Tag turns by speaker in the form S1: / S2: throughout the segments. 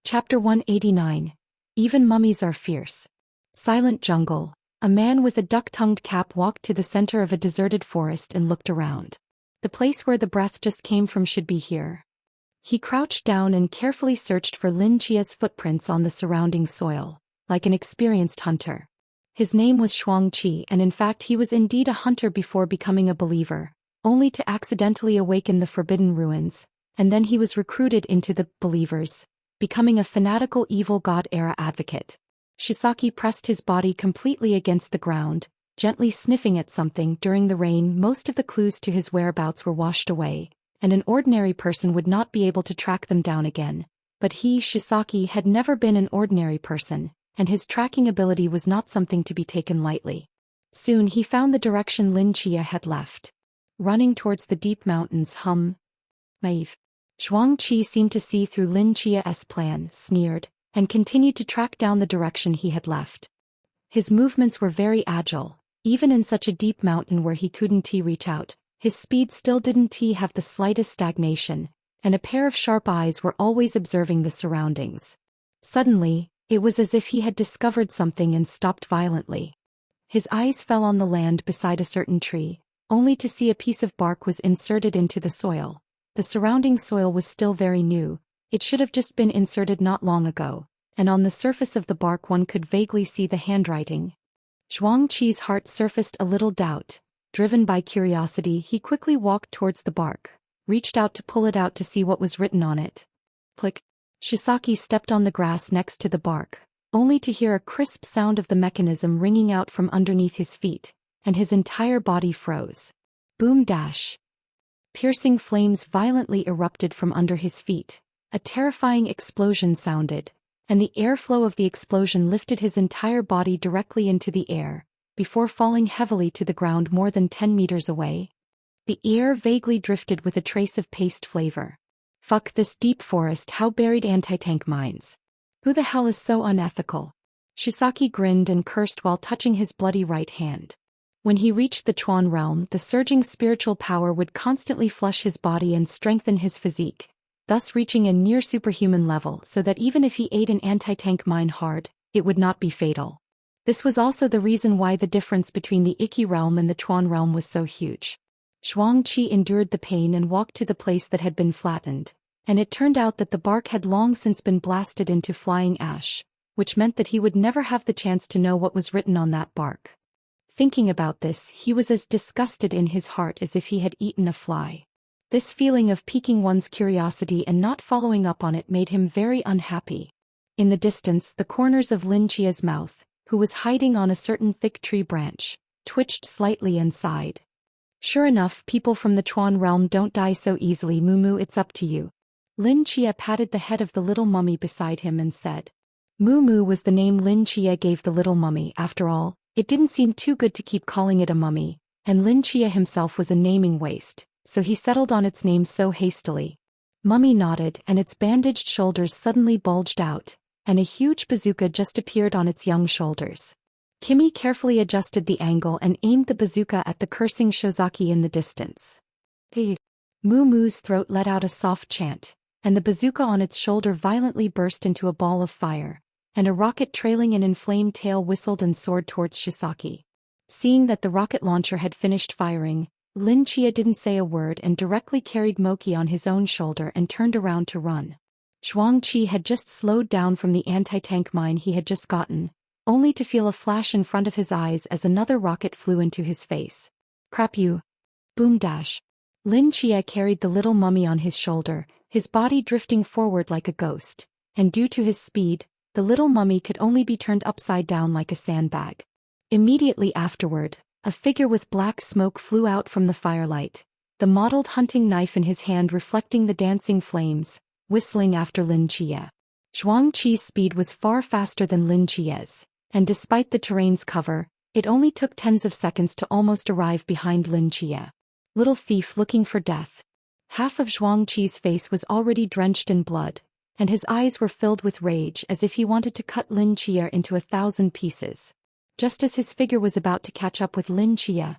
S1: Chapter 189. Even Mummies Are Fierce. Silent jungle. A man with a duck-tongued cap walked to the center of a deserted forest and looked around. The place where the breath just came from should be here. He crouched down and carefully searched for Lin Chia's footprints on the surrounding soil, like an experienced hunter. His name was Shuangqi, and in fact he was indeed a hunter before becoming a believer, only to accidentally awaken the forbidden ruins, and then he was recruited into the believers, becoming a fanatical evil god-era advocate. Shisaki pressed his body completely against the ground, gently sniffing at something. During the rain, most of the clues to his whereabouts were washed away, and an ordinary person would not be able to track them down again. But he, Shisaki, had never been an ordinary person, and his tracking ability was not something to be taken lightly. Soon he found the direction Lin Chia had left. Running towards the deep mountains. Naive. Shuangqi seemed to see through Lin Chia's plan, sneered, and continued to track down the direction he had left. His movements were very agile, even in such a deep mountain where he couldn't reach out. His speed still didn't have the slightest stagnation, and a pair of sharp eyes were always observing the surroundings. Suddenly, it was as if he had discovered something and stopped violently. His eyes fell on the land beside a certain tree, only to see a piece of bark was inserted into the soil. The surrounding soil was still very new. It should have just been inserted not long ago, and on the surface of the bark one could vaguely see the handwriting. Shuangqi's heart surfaced a little doubt. Driven by curiosity, he quickly walked towards the bark, reached out to pull it out to see what was written on it. Click. Shisaki stepped on the grass next to the bark, only to hear a crisp sound of the mechanism ringing out from underneath his feet, and his entire body froze. Boom dash. Piercing flames violently erupted from under his feet. A terrifying explosion sounded, and the airflow of the explosion lifted his entire body directly into the air, before falling heavily to the ground more than 10 meters away. The air vaguely drifted with a trace of paste flavor. Fuck this deep forest, how buried anti-tank mines. Who the hell is so unethical? Shisaki grinned and cursed while touching his bloody right hand. When he reached the Chuan realm, the surging spiritual power would constantly flush his body and strengthen his physique, thus reaching a near superhuman level so that even if he ate an anti-tank mine hard, it would not be fatal. This was also the reason why the difference between the Iki realm and the Chuan realm was so huge. Shuangqi endured the pain and walked to the place that had been flattened, and it turned out that the bark had long since been blasted into flying ash, which meant that he would never have the chance to know what was written on that bark. Thinking about this, he was as disgusted in his heart as if he had eaten a fly. This feeling of piquing one's curiosity and not following up on it made him very unhappy. In the distance, the corners of Lin Chia's mouth, who was hiding on a certain thick tree branch, twitched slightly and sighed. Sure enough, people from the Chuan realm don't die so easily. Moo, it's up to you. Lin Chia patted the head of the little mummy beside him and said. Moo was the name Lin Chia gave the little mummy. After all, it didn't seem too good to keep calling it a mummy, and Lin Chia himself was a naming waste, so he settled on its name so hastily. Mummy nodded, and its bandaged shoulders suddenly bulged out, and a huge bazooka just appeared on its young shoulders. Kimi carefully adjusted the angle and aimed the bazooka at the cursing Shozaki in the distance. Hey! Moo's throat let out a soft chant, and the bazooka on its shoulder violently burst into a ball of fire, and a rocket trailing an inflamed tail whistled and soared towards Shisaki. Seeing that the rocket launcher had finished firing, Lin Chia didn't say a word and directly carried Moki on his own shoulder and turned around to run. Shuangqi had just slowed down from the anti-tank mine he had just gotten, only to feel a flash in front of his eyes as another rocket flew into his face. Crap you! Boom dash! Lin Chia carried the little mummy on his shoulder, his body drifting forward like a ghost, and due to his speed, the little mummy could only be turned upside down like a sandbag. Immediately afterward, a figure with black smoke flew out from the firelight, the mottled hunting knife in his hand reflecting the dancing flames, whistling after Lin Chia. Shuangqi's speed was far faster than Lin Chia's, and despite the terrain's cover, it only took tens of seconds to almost arrive behind Lin Chia. Little thief looking for death. Half of Shuangqi's face was already drenched in blood, and his eyes were filled with rage as if he wanted to cut Lin Chia into 1,000 pieces. Just as his figure was about to catch up with Lin Chia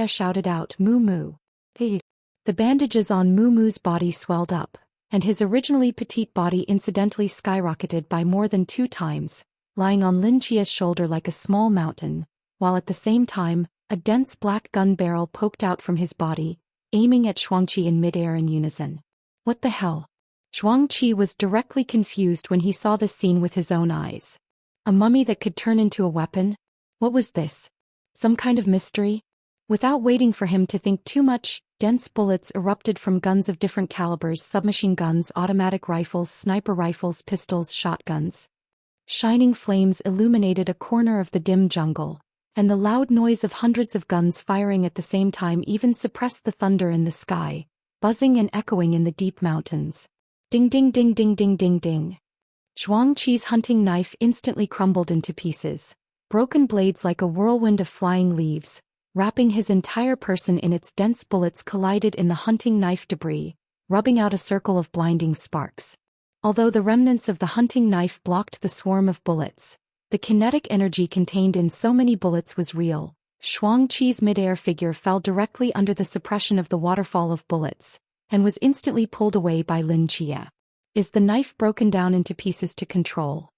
S1: shouted out, Moo. Hey! The bandages on Moo's body swelled up, and his originally petite body incidentally skyrocketed by more than 2 times, lying on Lin Chia's shoulder like a small mountain, while at the same time, a dense black gun barrel poked out from his body, aiming at Shuangqi in midair in unison. What the hell? Shuangqi was directly confused when he saw this scene with his own eyes. A mummy that could turn into a weapon? What was this? Some kind of mystery? Without waiting for him to think too much, dense bullets erupted from guns of different calibers: submachine guns, automatic rifles, sniper rifles, pistols, shotguns. Shining flames illuminated a corner of the dim jungle, and the loud noise of hundreds of guns firing at the same time even suppressed the thunder in the sky, buzzing and echoing in the deep mountains. Ding ding ding ding ding ding ding. Shuangqi's hunting knife instantly crumbled into pieces, broken blades like a whirlwind of flying leaves, wrapping his entire person in its dense bullets collided in the hunting knife debris, rubbing out a circle of blinding sparks. Although the remnants of the hunting knife blocked the swarm of bullets, the kinetic energy contained in so many bullets was real. Shuangqi's midair figure fell directly under the suppression of the waterfall of bullets, and was instantly pulled away by Lin Chia. Is the knife broken down into pieces to control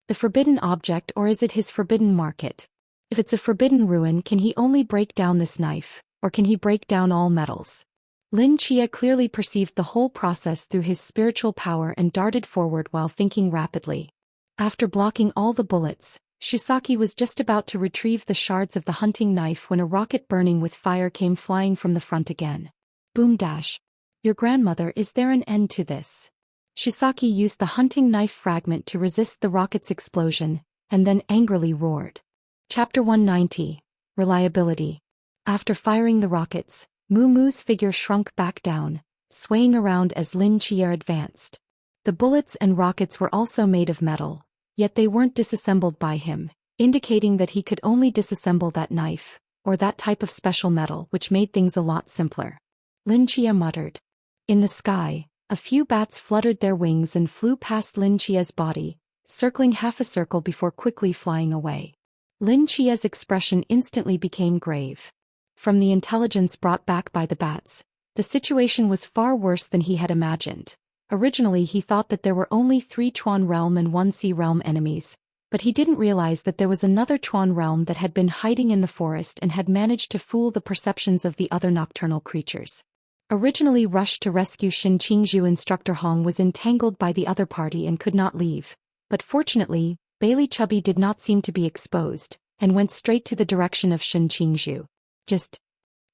S1: the forbidden object, or is it his forbidden market? If it's a forbidden ruin, can he only break down this knife, or can he break down all metals? Lin Chia clearly perceived the whole process through his spiritual power and darted forward while thinking rapidly. After blocking all the bullets, Shisaki was just about to retrieve the shards of the hunting knife when a rocket burning with fire came flying from the front again. Boom dash. Your grandmother, is there an end to this? Shisaki used the hunting knife fragment to resist the rocket's explosion, and then angrily roared. Chapter 190. Reliability. After firing the rockets, Moo Moo's figure shrunk back down, swaying around as Lin Chia advanced. The bullets and rockets were also made of metal, yet they weren't disassembled by him, indicating that he could only disassemble that knife, or that type of special metal, which made things a lot simpler. Lin Chia muttered. In the sky, a few bats fluttered their wings and flew past Lin Chia's body, circling half a circle before quickly flying away. Lin Chia's expression instantly became grave. From the intelligence brought back by the bats, the situation was far worse than he had imagined. Originally he thought that there were only 3 Chuan realm and 1 Sea realm enemies, but he didn't realize that there was another Chuan realm that had been hiding in the forest and had managed to fool the perceptions of the other nocturnal creatures. Originally rushed to rescue Shin Qingzhu, instructor Hong was entangled by the other party and could not leave, but fortunately, Bailey Chubby did not seem to be exposed, and went straight to the direction of Shin Qingzhu. Just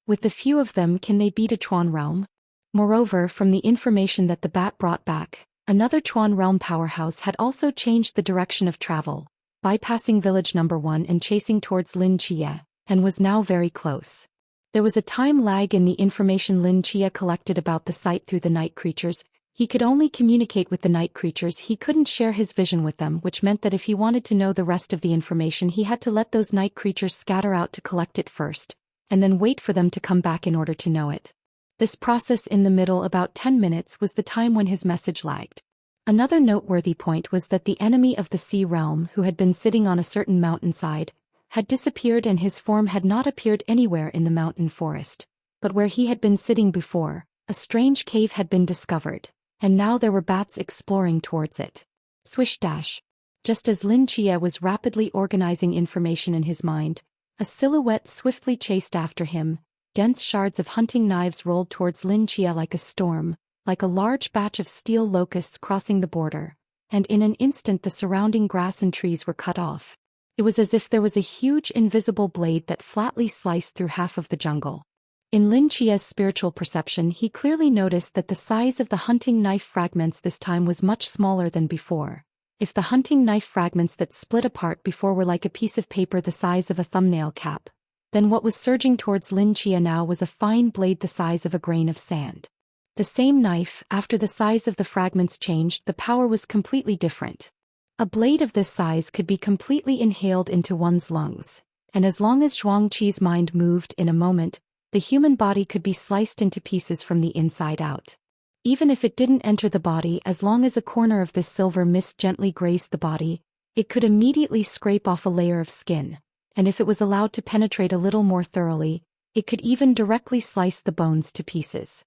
S1: with the few of them, can they beat a Chuan realm? Moreover, from the information that the bat brought back, another Chuan realm powerhouse had also changed the direction of travel, bypassing village number 1 and chasing towards Lin Chia, and was now very close. There was a time lag in the information Lin Chia collected about the site through the night creatures. He could only communicate with the night creatures, he couldn't share his vision with them, which meant that if he wanted to know the rest of the information he had to let those night creatures scatter out to collect it first, and then wait for them to come back in order to know it. This process in the middle, about 10 minutes, was the time when his message lagged. Another noteworthy point was that the enemy of the Sea realm, who had been sitting on a certain mountainside, had disappeared, and his form had not appeared anywhere in the mountain forest, but where he had been sitting before, a strange cave had been discovered, and now there were bats exploring towards it. Swish dash. Just as Lin Chia was rapidly organizing information in his mind, a silhouette swiftly chased after him. Dense shards of hunting knives rolled towards Lin Chia like a storm, like a large batch of steel locusts crossing the border, and in an instant the surrounding grass and trees were cut off. It was as if there was a huge invisible blade that flatly sliced through half of the jungle. In Lin Chia's spiritual perception, he clearly noticed that the size of the hunting knife fragments this time was much smaller than before. If the hunting knife fragments that split apart before were like a piece of paper the size of a thumbnail cap, then what was surging towards Lin Chia now was a fine blade the size of a grain of sand. The same knife, after the size of the fragments changed, the power was completely different. A blade of this size could be completely inhaled into one's lungs, and as long as Shuangqi's mind moved in a moment, the human body could be sliced into pieces from the inside out. Even if it didn't enter the body, as long as a corner of this silver mist gently grazed the body, it could immediately scrape off a layer of skin, and if it was allowed to penetrate a little more thoroughly, it could even directly slice the bones to pieces.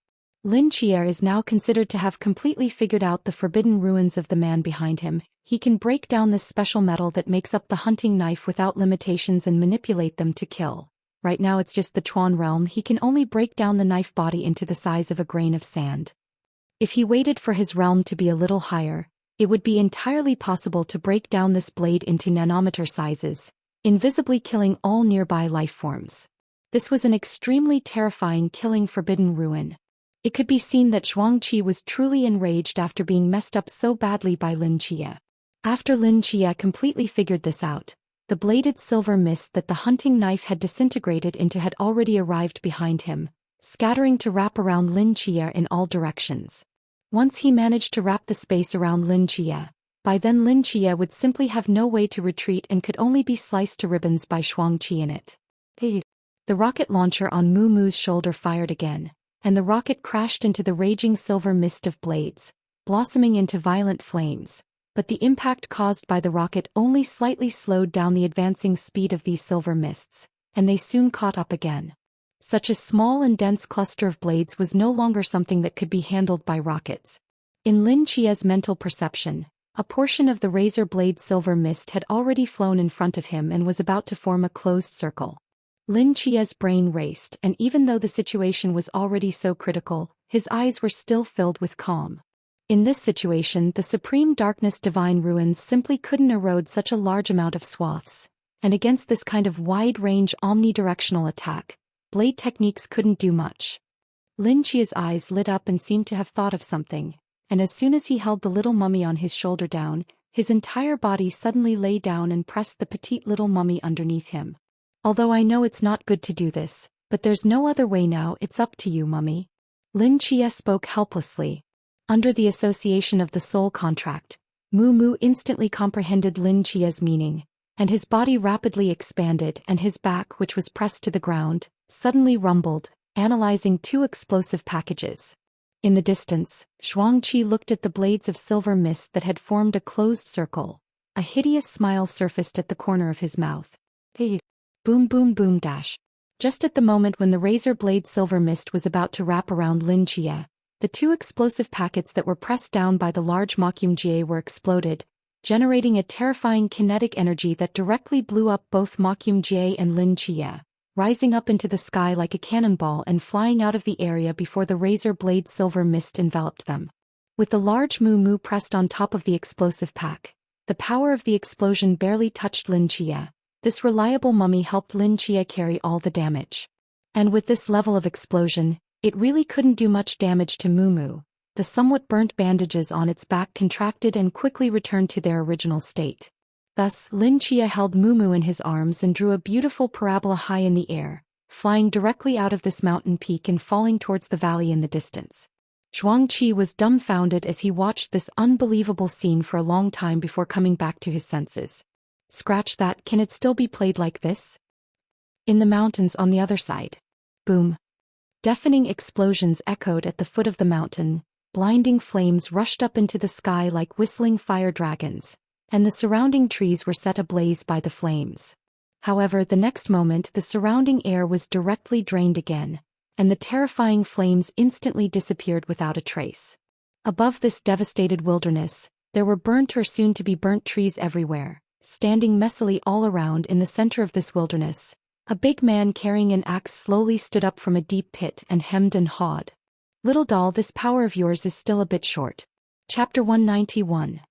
S1: Lin Chia is now considered to have completely figured out the forbidden ruins of the man behind him. He can break down this special metal that makes up the hunting knife without limitations and manipulate them to kill. Right now it's just the Chuan realm. He can only break down the knife body into the size of a grain of sand. If he waited for his realm to be a little higher, it would be entirely possible to break down this blade into nanometer sizes, invisibly killing all nearby life forms. This was an extremely terrifying killing forbidden ruin. It could be seen that Zhuangqi was truly enraged after being messed up so badly by Lin Chia. After Lin Chia completely figured this out, the bladed silver mist that the hunting knife had disintegrated into had already arrived behind him, scattering to wrap around Lin Chia in all directions. Once he managed to wrap the space around Lin Chia, by then Lin Chia would simply have no way to retreat and could only be sliced to ribbons by Zhuangqi in it. The rocket launcher on Mu Mu's shoulder fired again, and the rocket crashed into the raging silver mist of blades, blossoming into violent flames, but the impact caused by the rocket only slightly slowed down the advancing speed of these silver mists, and they soon caught up again. Such a small and dense cluster of blades was no longer something that could be handled by rockets. In Lin Chia's mental perception, a portion of the razor blade silver mist had already flown in front of him and was about to form a closed circle. Lin Chia's brain raced, and even though the situation was already so critical, his eyes were still filled with calm. In this situation, the supreme darkness divine ruins simply couldn't erode such a large amount of swaths, and against this kind of wide-range omnidirectional attack, blade techniques couldn't do much. Lin Chia's eyes lit up and seemed to have thought of something, and as soon as he held the little mummy on his shoulder down, his entire body suddenly lay down and pressed the petite little mummy underneath him. Although I know it's not good to do this, but there's no other way now. It's up to you, mummy. Lin Chia spoke helplessly. Under the association of the soul contract, Mu Mu instantly comprehended Lin Chia's meaning, and his body rapidly expanded and his back, which was pressed to the ground, suddenly rumbled, analyzing two explosive packages. In the distance, Zhuangqi looked at the blades of silver mist that had formed a closed circle. A hideous smile surfaced at the corner of his mouth. Hey! Boom boom boom dash. Just at the moment when the razor blade silver mist was about to wrap around Lin Chia, the two explosive packets that were pressed down by the large Mokyumjie were exploded, generating a terrifying kinetic energy that directly blew up both Mokyumjie and Lin Chia, rising up into the sky like a cannonball and flying out of the area before the razor blade silver mist enveloped them. With the large Mu Mu pressed on top of the explosive pack, the power of the explosion barely touched Lin Chia. This reliable mummy helped Lin Chia carry all the damage. And with this level of explosion, it really couldn't do much damage to Mu Mu. The somewhat burnt bandages on its back contracted and quickly returned to their original state. Thus, Lin Chia held Mu Mu in his arms and drew a beautiful parabola high in the air, flying directly out of this mountain peak and falling towards the valley in the distance. Zhuangqi was dumbfounded as he watched this unbelievable scene for a long time before coming back to his senses. Scratch that, can it still be played like this? In the mountains on the other side. Boom. Deafening explosions echoed at the foot of the mountain, blinding flames rushed up into the sky like whistling fire dragons, and the surrounding trees were set ablaze by the flames. However, the next moment the surrounding air was directly drained again, and the terrifying flames instantly disappeared without a trace. Above this devastated wilderness, there were burnt or soon-to-be-burnt trees everywhere. Standing messily all around in the center of this wilderness, a big man carrying an axe slowly stood up from a deep pit and hemmed and hawed. Little doll, this power of yours is still a bit short. Chapter 191.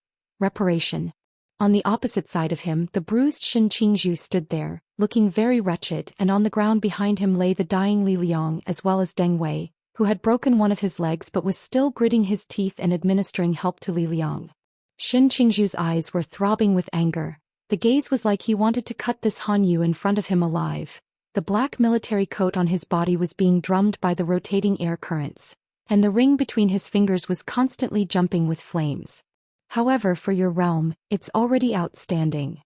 S1: Reparation. On the opposite side of him, the bruised Shin Qingzhu stood there, looking very wretched, and on the ground behind him lay the dying Li Liang as well as Deng Wei, who had broken one of his legs but was still gritting his teeth and administering help to Li Liang. Shin Qingzhu's eyes were throbbing with anger. The gaze was like he wanted to cut this Han Yu in front of him alive. The black military coat on his body was being drummed by the rotating air currents, and the ring between his fingers was constantly jumping with flames. However, for your realm, it's already outstanding.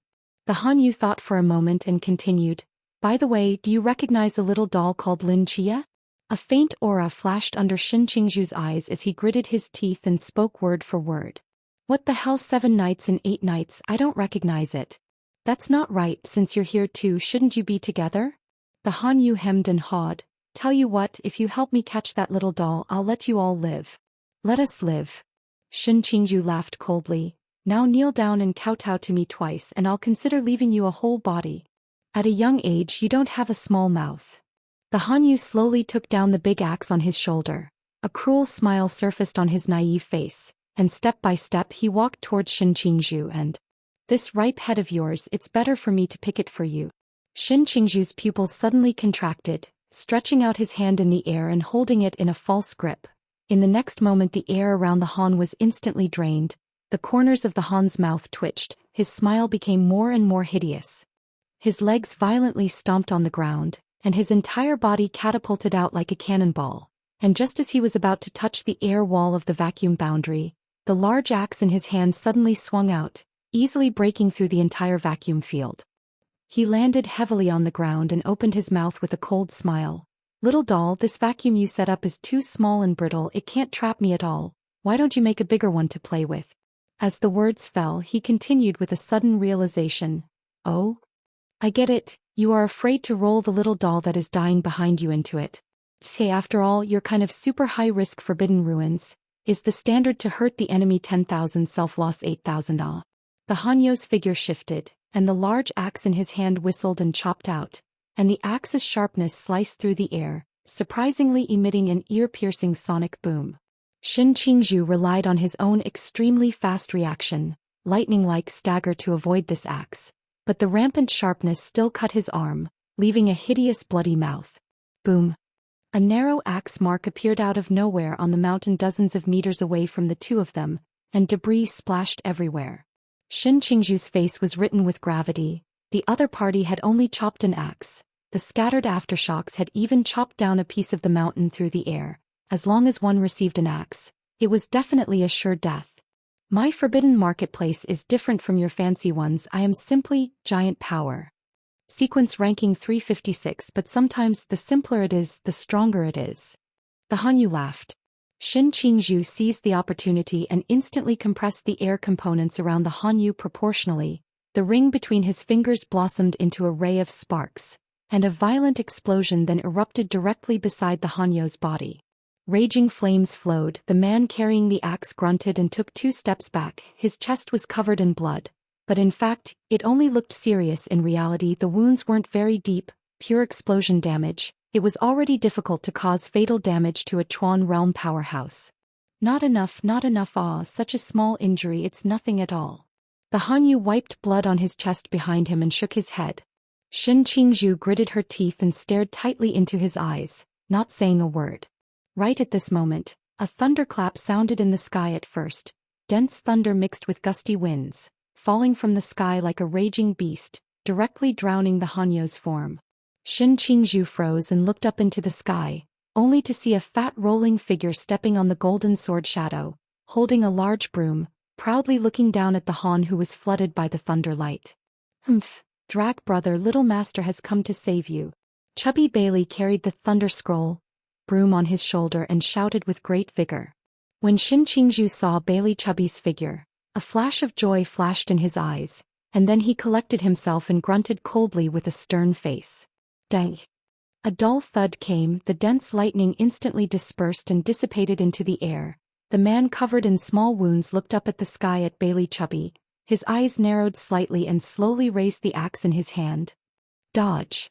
S1: The Han Yu thought for a moment and continued, by the way, do you recognize a little doll called Lin Chia? A faint aura flashed under Shin Qingzhu's eyes as he gritted his teeth and spoke word for word. What the hell, 7 nights and 8 nights, I don't recognize it. That's not right, since you're here too, shouldn't you be together? The Han Yu hemmed and hawed. Tell you what, if you help me catch that little doll, I'll let you all live. Let us live. Shin Qingju laughed coldly. Now kneel down and kowtow to me twice and I'll consider leaving you a whole body. At a young age you don't have a small mouth. The Hanyu slowly took down the big axe on his shoulder. A cruel smile surfaced on his naive face, and step by step he walked towards Shin Qingju and, "This ripe head of yours, it's better for me to pick it for you." Shin Qingju's pupils suddenly contracted, stretching out his hand in the air and holding it in a false grip. In the next moment the air around the Han was instantly drained, the corners of the Han's mouth twitched, his smile became more and more hideous. His legs violently stomped on the ground, and his entire body catapulted out like a cannonball. And just as he was about to touch the air wall of the vacuum boundary, the large axe in his hand suddenly swung out, easily breaking through the entire vacuum field. He landed heavily on the ground and opened his mouth with a cold smile. "Little doll, this vacuum you set up is too small and brittle, it can't trap me at all. Why don't you make a bigger one to play with?" As the words fell, he continued with a sudden realization. "Oh? I get it, you are afraid to roll the little doll that is dying behind you into it. Say, after all, your kind of super high-risk forbidden ruins is the standard to hurt the enemy 10,000 self-loss 8,000 ah." The Hanyo's figure shifted, and the large axe in his hand whistled and chopped out, and the axe's sharpness sliced through the air, surprisingly emitting an ear-piercing sonic boom. Shin Qingju relied on his own extremely fast reaction, lightning-like stagger to avoid this axe, but the rampant sharpness still cut his arm, leaving a hideous bloody mouth. Boom. A narrow axe mark appeared out of nowhere on the mountain dozens of meters away from the two of them, and debris splashed everywhere. Shin Qingju's face was written with gravity. The other party had only chopped an axe. The scattered aftershocks had even chopped down a piece of the mountain through the air. As long as one received an axe, it was definitely a sure death. "My forbidden marketplace is different from your fancy ones. I am simply giant power. Sequence ranking 356, but sometimes the simpler it is, the stronger it is." The Hanyu laughed. Shin Qingju seized the opportunity and instantly compressed the air components around the Hanyu proportionally. The ring between his fingers blossomed into a ray of sparks, and a violent explosion then erupted directly beside the Hanyu's body. Raging flames flowed, the man carrying the axe grunted and took 2 steps back. His chest was covered in blood, but in fact, it only looked serious. In reality, the wounds weren't very deep, pure explosion damage. It was already difficult to cause fatal damage to a Chuan realm powerhouse. Not enough, ah, such a small injury, it's nothing at all." The Hanyu wiped blood on his chest behind him and shook his head. Shin Qingju gritted her teeth and stared tightly into his eyes, not saying a word. Right at this moment, a thunderclap sounded in the sky at first, dense thunder mixed with gusty winds, falling from the sky like a raging beast, directly drowning the Hanyu's form. Shin Qingju froze and looked up into the sky, only to see a fat rolling figure stepping on the golden sword shadow, holding a large broom, proudly looking down at the Han who was flooded by the thunder light. "Humph, Drag brother, little master has come to save you." Chubby Bailey carried the thunder scroll broom on his shoulder and shouted with great vigor. When Shin Qingju saw Bailey Chubby's figure, a flash of joy flashed in his eyes, and then he collected himself and grunted coldly with a stern face. "Dang." A dull thud came, the dense lightning instantly dispersed and dissipated into the air. The man covered in small wounds looked up at the sky at Bailey Chubby. His eyes narrowed slightly and slowly raised the axe in his hand. "Dodge."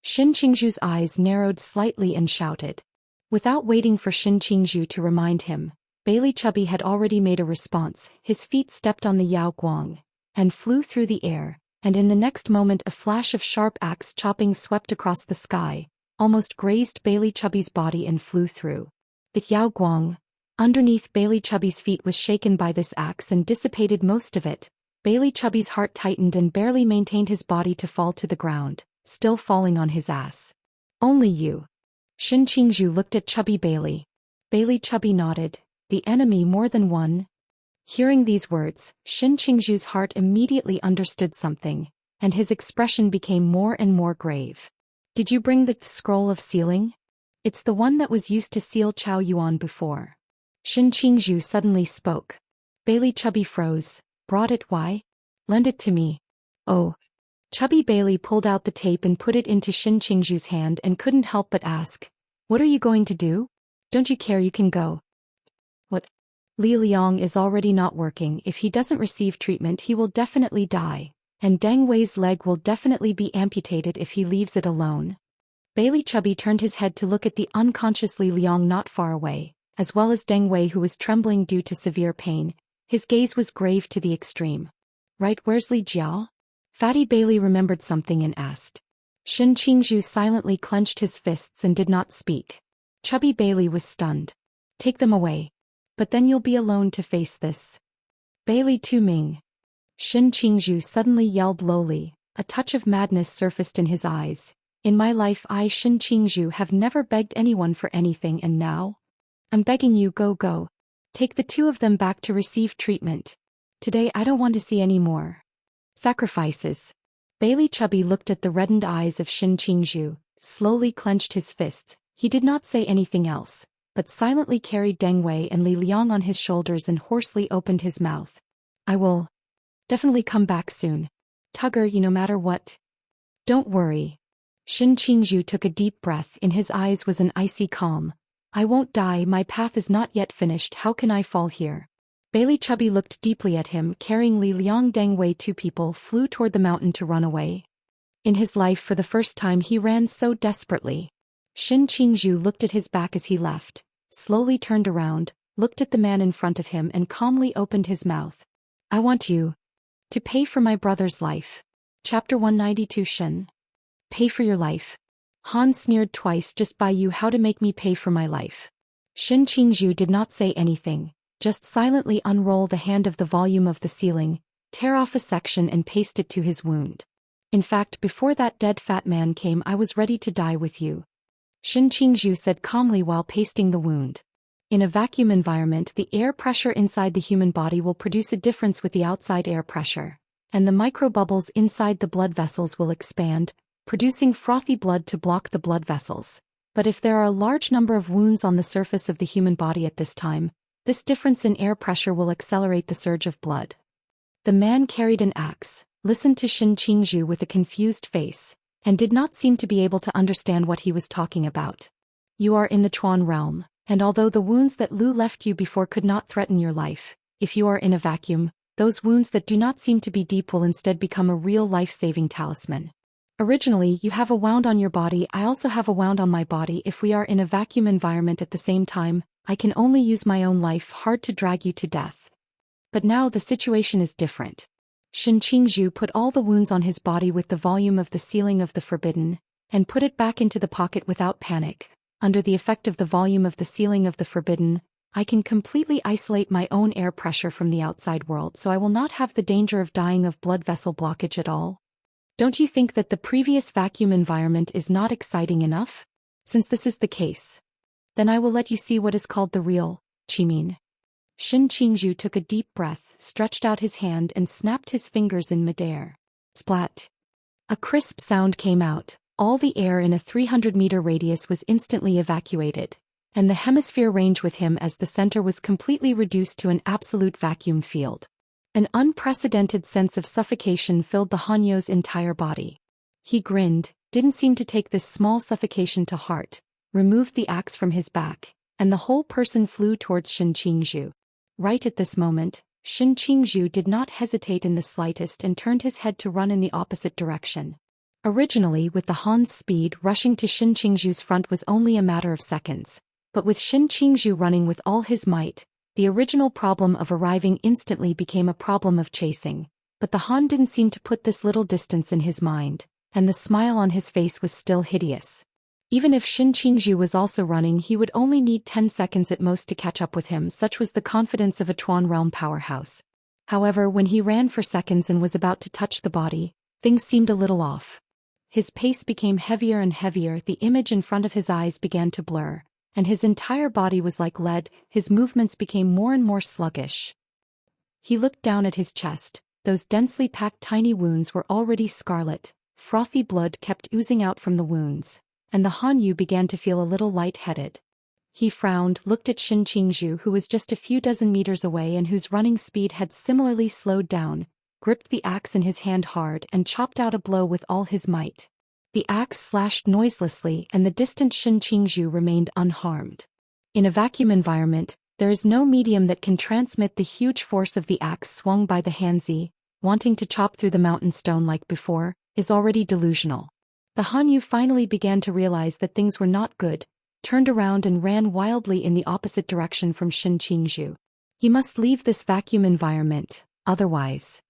S1: Shin Qingju's eyes narrowed slightly and shouted. Without waiting for Shin Qingju to remind him, Bailey Chubby had already made a response. His feet stepped on the Yao Guang and flew through the air, and in the next moment a flash of sharp axe chopping swept across the sky, almost grazed Bailey Chubby's body and flew through. The Yao Guang, underneath Bailey Chubby's feet, was shaken by this axe and dissipated most of it. Bailey Chubby's heart tightened and barely maintained his body to fall to the ground, still falling on his ass. "Only you." Shin Qingju looked at Chubby Bailey. Bailey Chubby nodded. "The enemy more than one?" Hearing these words, Shin Qingju's heart immediately understood something, and his expression became more and more grave. "Did you bring the scroll of sealing? It's the one that was used to seal Chao Yuan before." Shin Qingju suddenly spoke. Bailey Chubby froze. "Brought it? Why?" "Lend it to me." "Oh." Chubby Bailey pulled out the tape and put it into Shin Qingju's hand and couldn't help but ask, What are you going to do? Don't you care? You can go. What? Li Liang is already not working. If he doesn't receive treatment, he will definitely die. And Deng Wei's leg will definitely be amputated if he leaves it alone. Bailey Chubby turned his head to look at the unconscious Li Liang not far away, as well as Deng Wei who was trembling due to severe pain. His gaze was grave to the extreme. Right, where's Li Jiao? Fatty Bailey remembered something and asked. Shin Qingzhu silently clenched his fists and did not speak. Chubby Bailey was stunned. Take them away. But then you'll be alone to face this. Bailey Tu Ming. Shin Qingzhu suddenly yelled lowly. A touch of madness surfaced in his eyes. In my life I, Shin Qingzhu, have never begged anyone for anything, and now? I'm begging you, go. Take the two of them back to receive treatment. Today I don't want to see any more sacrifices. Bailey Chubby looked at the reddened eyes of Shin Qingzhu, slowly clenched his fists. He did not say anything else, but silently carried Deng Wei and Li Liang on his shoulders and hoarsely opened his mouth. I will definitely come back soon. Tugger, no matter what. Don't worry. Shin Qingzhu took a deep breath. In his eyes was an icy calm. I won't die. My path is not yet finished. How can I fall here? Bailey Chubby looked deeply at him. Carrying Li Liang, Deng Wei, two people flew toward the mountain to run away. In his life for the first time he ran so desperately. Shin Qingzhu looked at his back as he left, slowly turned around, looked at the man in front of him and calmly opened his mouth. I want you to pay for my brother's life. Chapter 192. Shin. Pay for your life. Han sneered twice. Just by you, how to make me pay for my life. Shin Qingzhu did not say anything, just silently unroll the hand of the volume of the ceiling, tear off a section and paste it to his wound. In fact, before that dead fat man came, I was ready to die with you. Shin Qingzhu said calmly while pasting the wound. In a vacuum environment, the air pressure inside the human body will produce a difference with the outside air pressure, and the microbubbles inside the blood vessels will expand, producing frothy blood to block the blood vessels. But if there are a large number of wounds on the surface of the human body at this time, this difference in air pressure will accelerate the surge of blood. The man carried an axe, listened to Shin Qingzhu with a confused face, and did not seem to be able to understand what he was talking about. You are in the Chuan realm, and although the wounds that Lu left you before could not threaten your life, if you are in a vacuum, those wounds that do not seem to be deep will instead become a real life-saving talisman. Originally, you have a wound on your body. I also have a wound on my body. If we are in a vacuum environment at the same time, I can only use my own life hard to drag you to death. But now the situation is different. Shin Qingzhu put all the wounds on his body with the volume of the ceiling of the forbidden, and put it back into the pocket without panic. Under the effect of the volume of the ceiling of the forbidden, I can completely isolate my own air pressure from the outside world, so I will not have the danger of dying of blood vessel blockage at all. Don't you think that the previous vacuum environment is not exciting enough? Since this is the case, then I will let you see what is called the real Qimin. Shin Qingzhu took a deep breath, stretched out his hand and snapped his fingers in midair. Splat. A crisp sound came out. All the air in a 300-meter radius was instantly evacuated, and the hemisphere range with him as the center was completely reduced to an absolute vacuum field. An unprecedented sense of suffocation filled the Hanyo's entire body. He grinned, didn't seem to take this small suffocation to heart, removed the axe from his back, and the whole person flew towards Shin Qingzhu. Right at this moment, Shin Qingzhu did not hesitate in the slightest and turned his head to run in the opposite direction. Originally, with the Han's speed, rushing to Shin Qingzhu's front was only a matter of seconds, but with Shin Qingzhu running with all his might, the original problem of arriving instantly became a problem of chasing. But the Han didn't seem to put this little distance in his mind, and the smile on his face was still hideous. Even if Shin Qingzhu was also running, he would only need 10 seconds at most to catch up with him. Such was the confidence of a Chuan realm powerhouse. However, when he ran for seconds and was about to touch the body, things seemed a little off. His pace became heavier and heavier, the image in front of his eyes began to blur, and his entire body was like lead. His movements became more and more sluggish. He looked down at his chest. Those densely packed tiny wounds were already scarlet. Frothy blood kept oozing out from the wounds, and the Hanyu began to feel a little light-headed. He frowned, looked at Shin Qingzhu, who was just a few dozen meters away and whose running speed had similarly slowed down, gripped the axe in his hand hard and chopped out a blow with all his might. The axe slashed noiselessly and the distant Shin Qingzhu remained unharmed. In a vacuum environment, there is no medium that can transmit the huge force of the axe swung by the Hanzi, wanting to chop through the mountain stone like before, is already delusional. The Hanyu finally began to realize that things were not good, turned around and ran wildly in the opposite direction from Shin Qingzhu. He must leave this vacuum environment, otherwise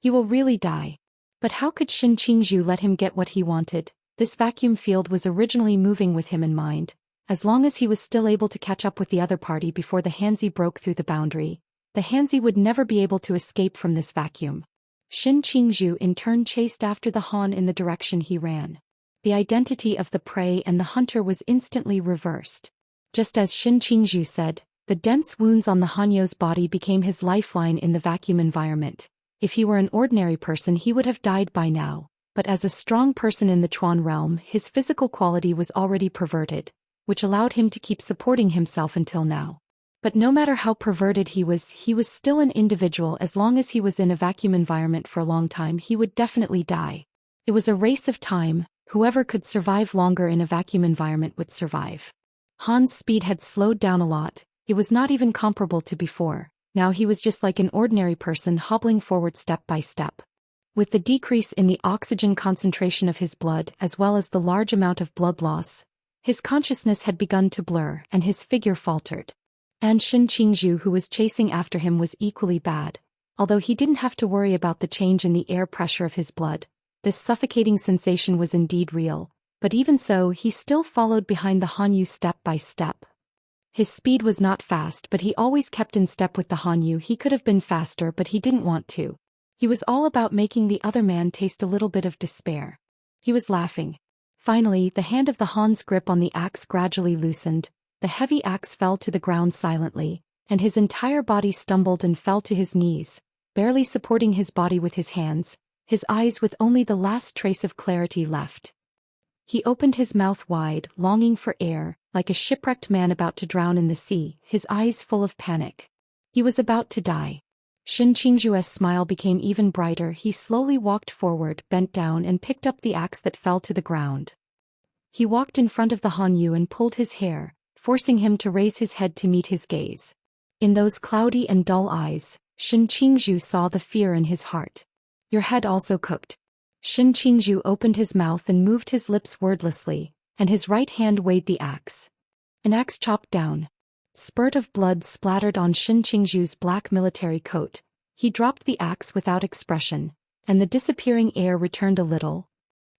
S1: he will really die. But how could Shin Qingzhu let him get what he wanted? This vacuum field was originally moving with him in mind. As long as he was still able to catch up with the other party before the Hanzi broke through the boundary, the Hanzi would never be able to escape from this vacuum. Shin Qingzhu in turn chased after the Han in the direction he ran. The identity of the prey and the hunter was instantly reversed. Just as Shin Qingzhu said, the dense wounds on the Hanyo's body became his lifeline in the vacuum environment. If he were an ordinary person he would have died by now, but as a strong person in the Chuan realm his physical quality was already perverted, which allowed him to keep supporting himself until now. But no matter how perverted he was still an individual. As long as he was in a vacuum environment for a long time he would definitely die. It was a race of time. Whoever could survive longer in a vacuum environment would survive. Han's speed had slowed down a lot. It was not even comparable to before. Now he was just like an ordinary person hobbling forward step by step. With the decrease in the oxygen concentration of his blood as well as the large amount of blood loss, his consciousness had begun to blur and his figure faltered. And Shin Qingzhu who was chasing after him was equally bad. Although he didn't have to worry about the change in the air pressure of his blood, this suffocating sensation was indeed real, but even so he still followed behind the Hanyu step by step. His speed was not fast but he always kept in step with the Hanyu. He could have been faster but he didn't want to. He was all about making the other man taste a little bit of despair. He was laughing. Finally, the hand of the Han's grip on the axe gradually loosened, the heavy axe fell to the ground silently, and his entire body stumbled and fell to his knees, barely supporting his body with his hands, his eyes with only the last trace of clarity left. He opened his mouth wide, longing for air, like a shipwrecked man about to drown in the sea, his eyes full of panic. He was about to die. Shin Qingzhu's smile became even brighter. He slowly walked forward, bent down and picked up the axe that fell to the ground. He walked in front of the Hanyu and pulled his hair, forcing him to raise his head to meet his gaze. In those cloudy and dull eyes, Shin Qingzhu saw the fear in his heart. Your head also cooked. Shin Qingzhu opened his mouth and moved his lips wordlessly, and his right hand weighed the axe. An axe chopped down. Spurt of blood splattered on Shin Qingzhu's black military coat. He dropped the axe without expression, and the disappearing air returned a little.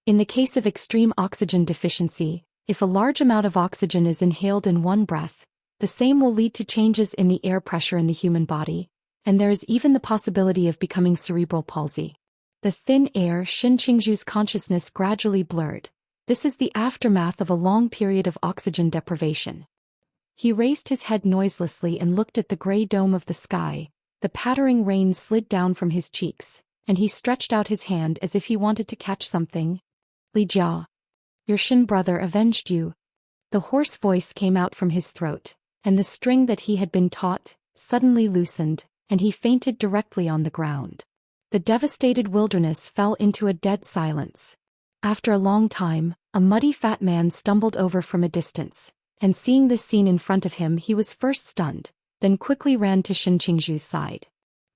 S1: In the case of extreme oxygen deficiency, if a large amount of oxygen is inhaled in one breath, the same will lead to changes in the air pressure in the human body, and there is even the possibility of becoming cerebral palsy. The thin air Shin Qingzhu's consciousness gradually blurred. This is the aftermath of a long period of oxygen deprivation. He raised his head noiselessly and looked at the gray dome of the sky. The pattering rain slid down from his cheeks, and he stretched out his hand as if he wanted to catch something. Li Jia, your Shin brother avenged you. The hoarse voice came out from his throat, and the string that he had been taught suddenly loosened, and he fainted directly on the ground. The devastated wilderness fell into a dead silence. After a long time, a muddy fat man stumbled over from a distance, and seeing this scene in front of him he was first stunned, then quickly ran to Shin Qingzhu's side.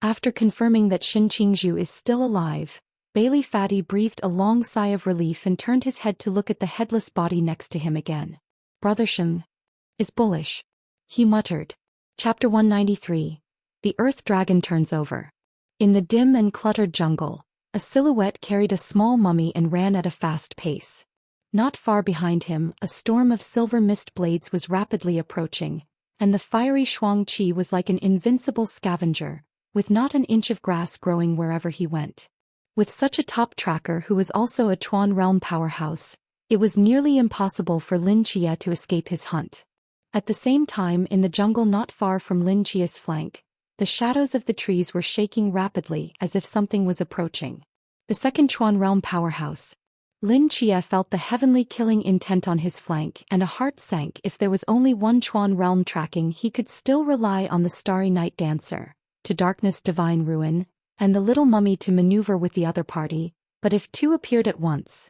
S1: After confirming that Shin Qingzhu is still alive, Bailey Fatty breathed a long sigh of relief and turned his head to look at the headless body next to him again. Brother Shin is bullish, he muttered. Chapter 193. The Earth Dragon Turns Over. In the dim and cluttered jungle, a silhouette carried a small mummy and ran at a fast pace. Not far behind him, a storm of silver mist blades was rapidly approaching, and the fiery Shuang Qi was like an invincible scavenger, with not an inch of grass growing wherever he went. With such a top tracker who was also a Chuan realm powerhouse, it was nearly impossible for Lin Chia to escape his hunt. At the same time, in the jungle not far from Lin Chia's flank, the shadows of the trees were shaking rapidly as if something was approaching. The second Chuan realm powerhouse. Lin Chia felt the heavenly killing intent on his flank and a heart sank. If there was only one Chuan realm tracking he could still rely on the starry night dancer, to darkness divine ruin, and the little mummy to maneuver with the other party, but if two appeared at once.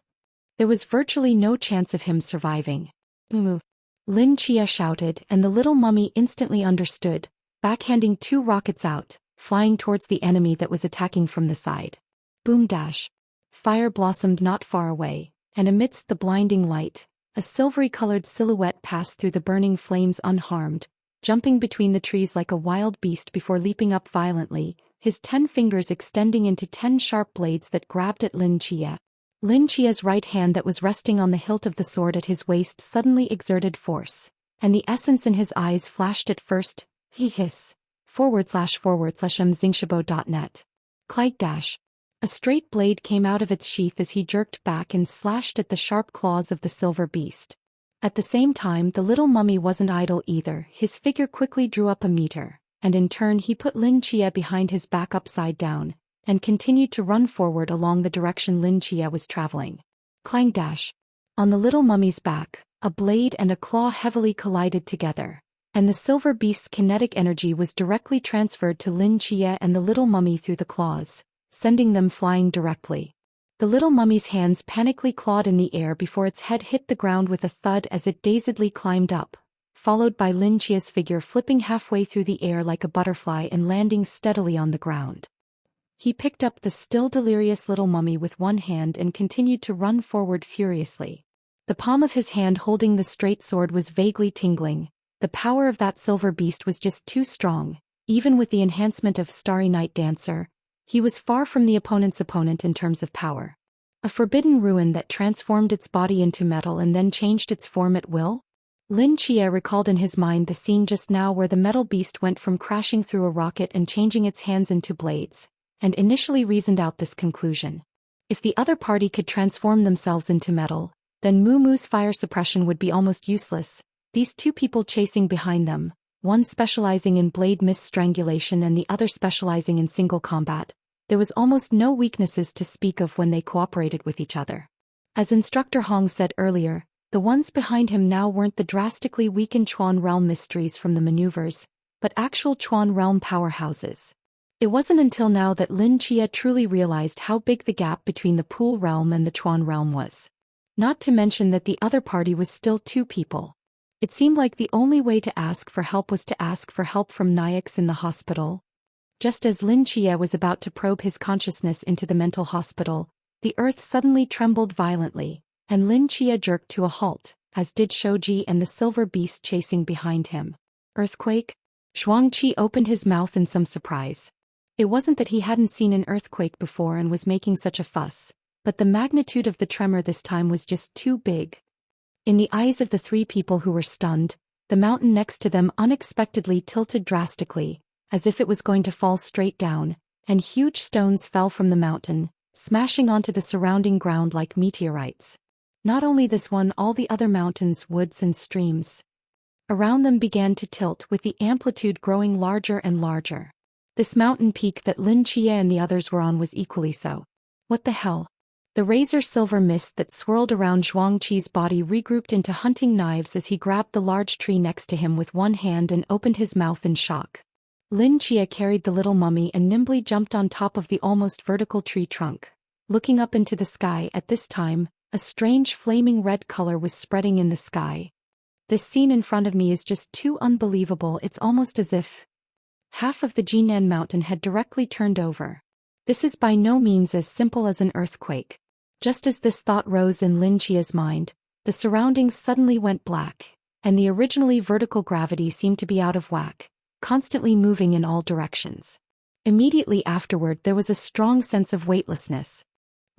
S1: There was virtually no chance of him surviving. Moo! Lin Chia shouted, and the little mummy instantly understood, backhanding 2 rockets out, flying towards the enemy that was attacking from the side. Boom dash. Fire blossomed not far away, and amidst the blinding light, a silvery-colored silhouette passed through the burning flames unharmed, jumping between the trees like a wild beast before leaping up violently, his 10 fingers extending into 10 sharp blades that grabbed at Lin Chia. Lin Chia's right hand that was resting on the hilt of the sword at his waist suddenly exerted force, and the essence in his eyes flashed at first. He hiss. //mzingshabo.net. Clyde dash. A straight blade came out of its sheath as he jerked back and slashed at the sharp claws of the silver beast. At the same time, the little mummy wasn't idle either. His figure quickly drew up a meter, and in turn he put Lin Chia behind his back upside down, and continued to run forward along the direction Lin Chia was traveling. Clang dash. On the little mummy's back, a blade and a claw heavily collided together, and the silver beast's kinetic energy was directly transferred to Lin Chia and the little mummy through the claws, sending them flying directly. The little mummy's hands panically clawed in the air before its head hit the ground with a thud as it dazedly climbed up, followed by Lin Chia's figure flipping halfway through the air like a butterfly and landing steadily on the ground. He picked up the still delirious little mummy with one hand and continued to run forward furiously. The palm of his hand holding the straight sword was vaguely tingling. The power of that silver beast was just too strong, even with the enhancement of Starry Night Dancer. He was far from the opponent's opponent in terms of power. A forbidden ruin that transformed its body into metal and then changed its form at will? Lin Chia recalled in his mind the scene just now where the metal beast went from crashing through a rocket and changing its hands into blades, and initially reasoned out this conclusion. If the other party could transform themselves into metal, then Moo Moo's fire suppression would be almost useless. These 2 people chasing behind them, one specializing in blade mis-strangulation and the other specializing in single combat, there was almost no weaknesses to speak of when they cooperated with each other. As Instructor Hong said earlier, the ones behind him now weren't the drastically weakened Chuan Realm mysteries from the maneuvers, but actual Chuan Realm powerhouses. It wasn't until now that Lin Chia truly realized how big the gap between the Pool Realm and the Chuan Realm was. Not to mention that the other party was still 2 people. It seemed like the only way to ask for help was to ask for help from Nyax in the hospital. Just as Lin Chia was about to probe his consciousness into the mental hospital, the earth suddenly trembled violently, and Lin Chia jerked to a halt, as did Shoji and the silver beast chasing behind him. Earthquake? Zhuangqi opened his mouth in some surprise. It wasn't that he hadn't seen an earthquake before and was making such a fuss, but the magnitude of the tremor this time was just too big. In the eyes of the 3 people who were stunned, the mountain next to them unexpectedly tilted drastically, as if it was going to fall straight down, and huge stones fell from the mountain, smashing onto the surrounding ground like meteorites. Not only this one, all the other mountains, woods and streams around them began to tilt, with the amplitude growing larger and larger. This mountain peak that Lin Chia and the others were on was equally so. What the hell? The razor-silver mist that swirled around Zhuangqi's body regrouped into hunting knives as he grabbed the large tree next to him with one hand and opened his mouth in shock. Lin Chia carried the little mummy and nimbly jumped on top of the almost vertical tree trunk. Looking up into the sky at this time, a strange flaming red color was spreading in the sky. This scene in front of me is just too unbelievable. It's almost as if half of the Jinan mountain had directly turned over. This is by no means as simple as an earthquake. Just as this thought rose in Lin Chia's mind, the surroundings suddenly went black, and the originally vertical gravity seemed to be out of whack, constantly moving in all directions. Immediately afterward there was a strong sense of weightlessness.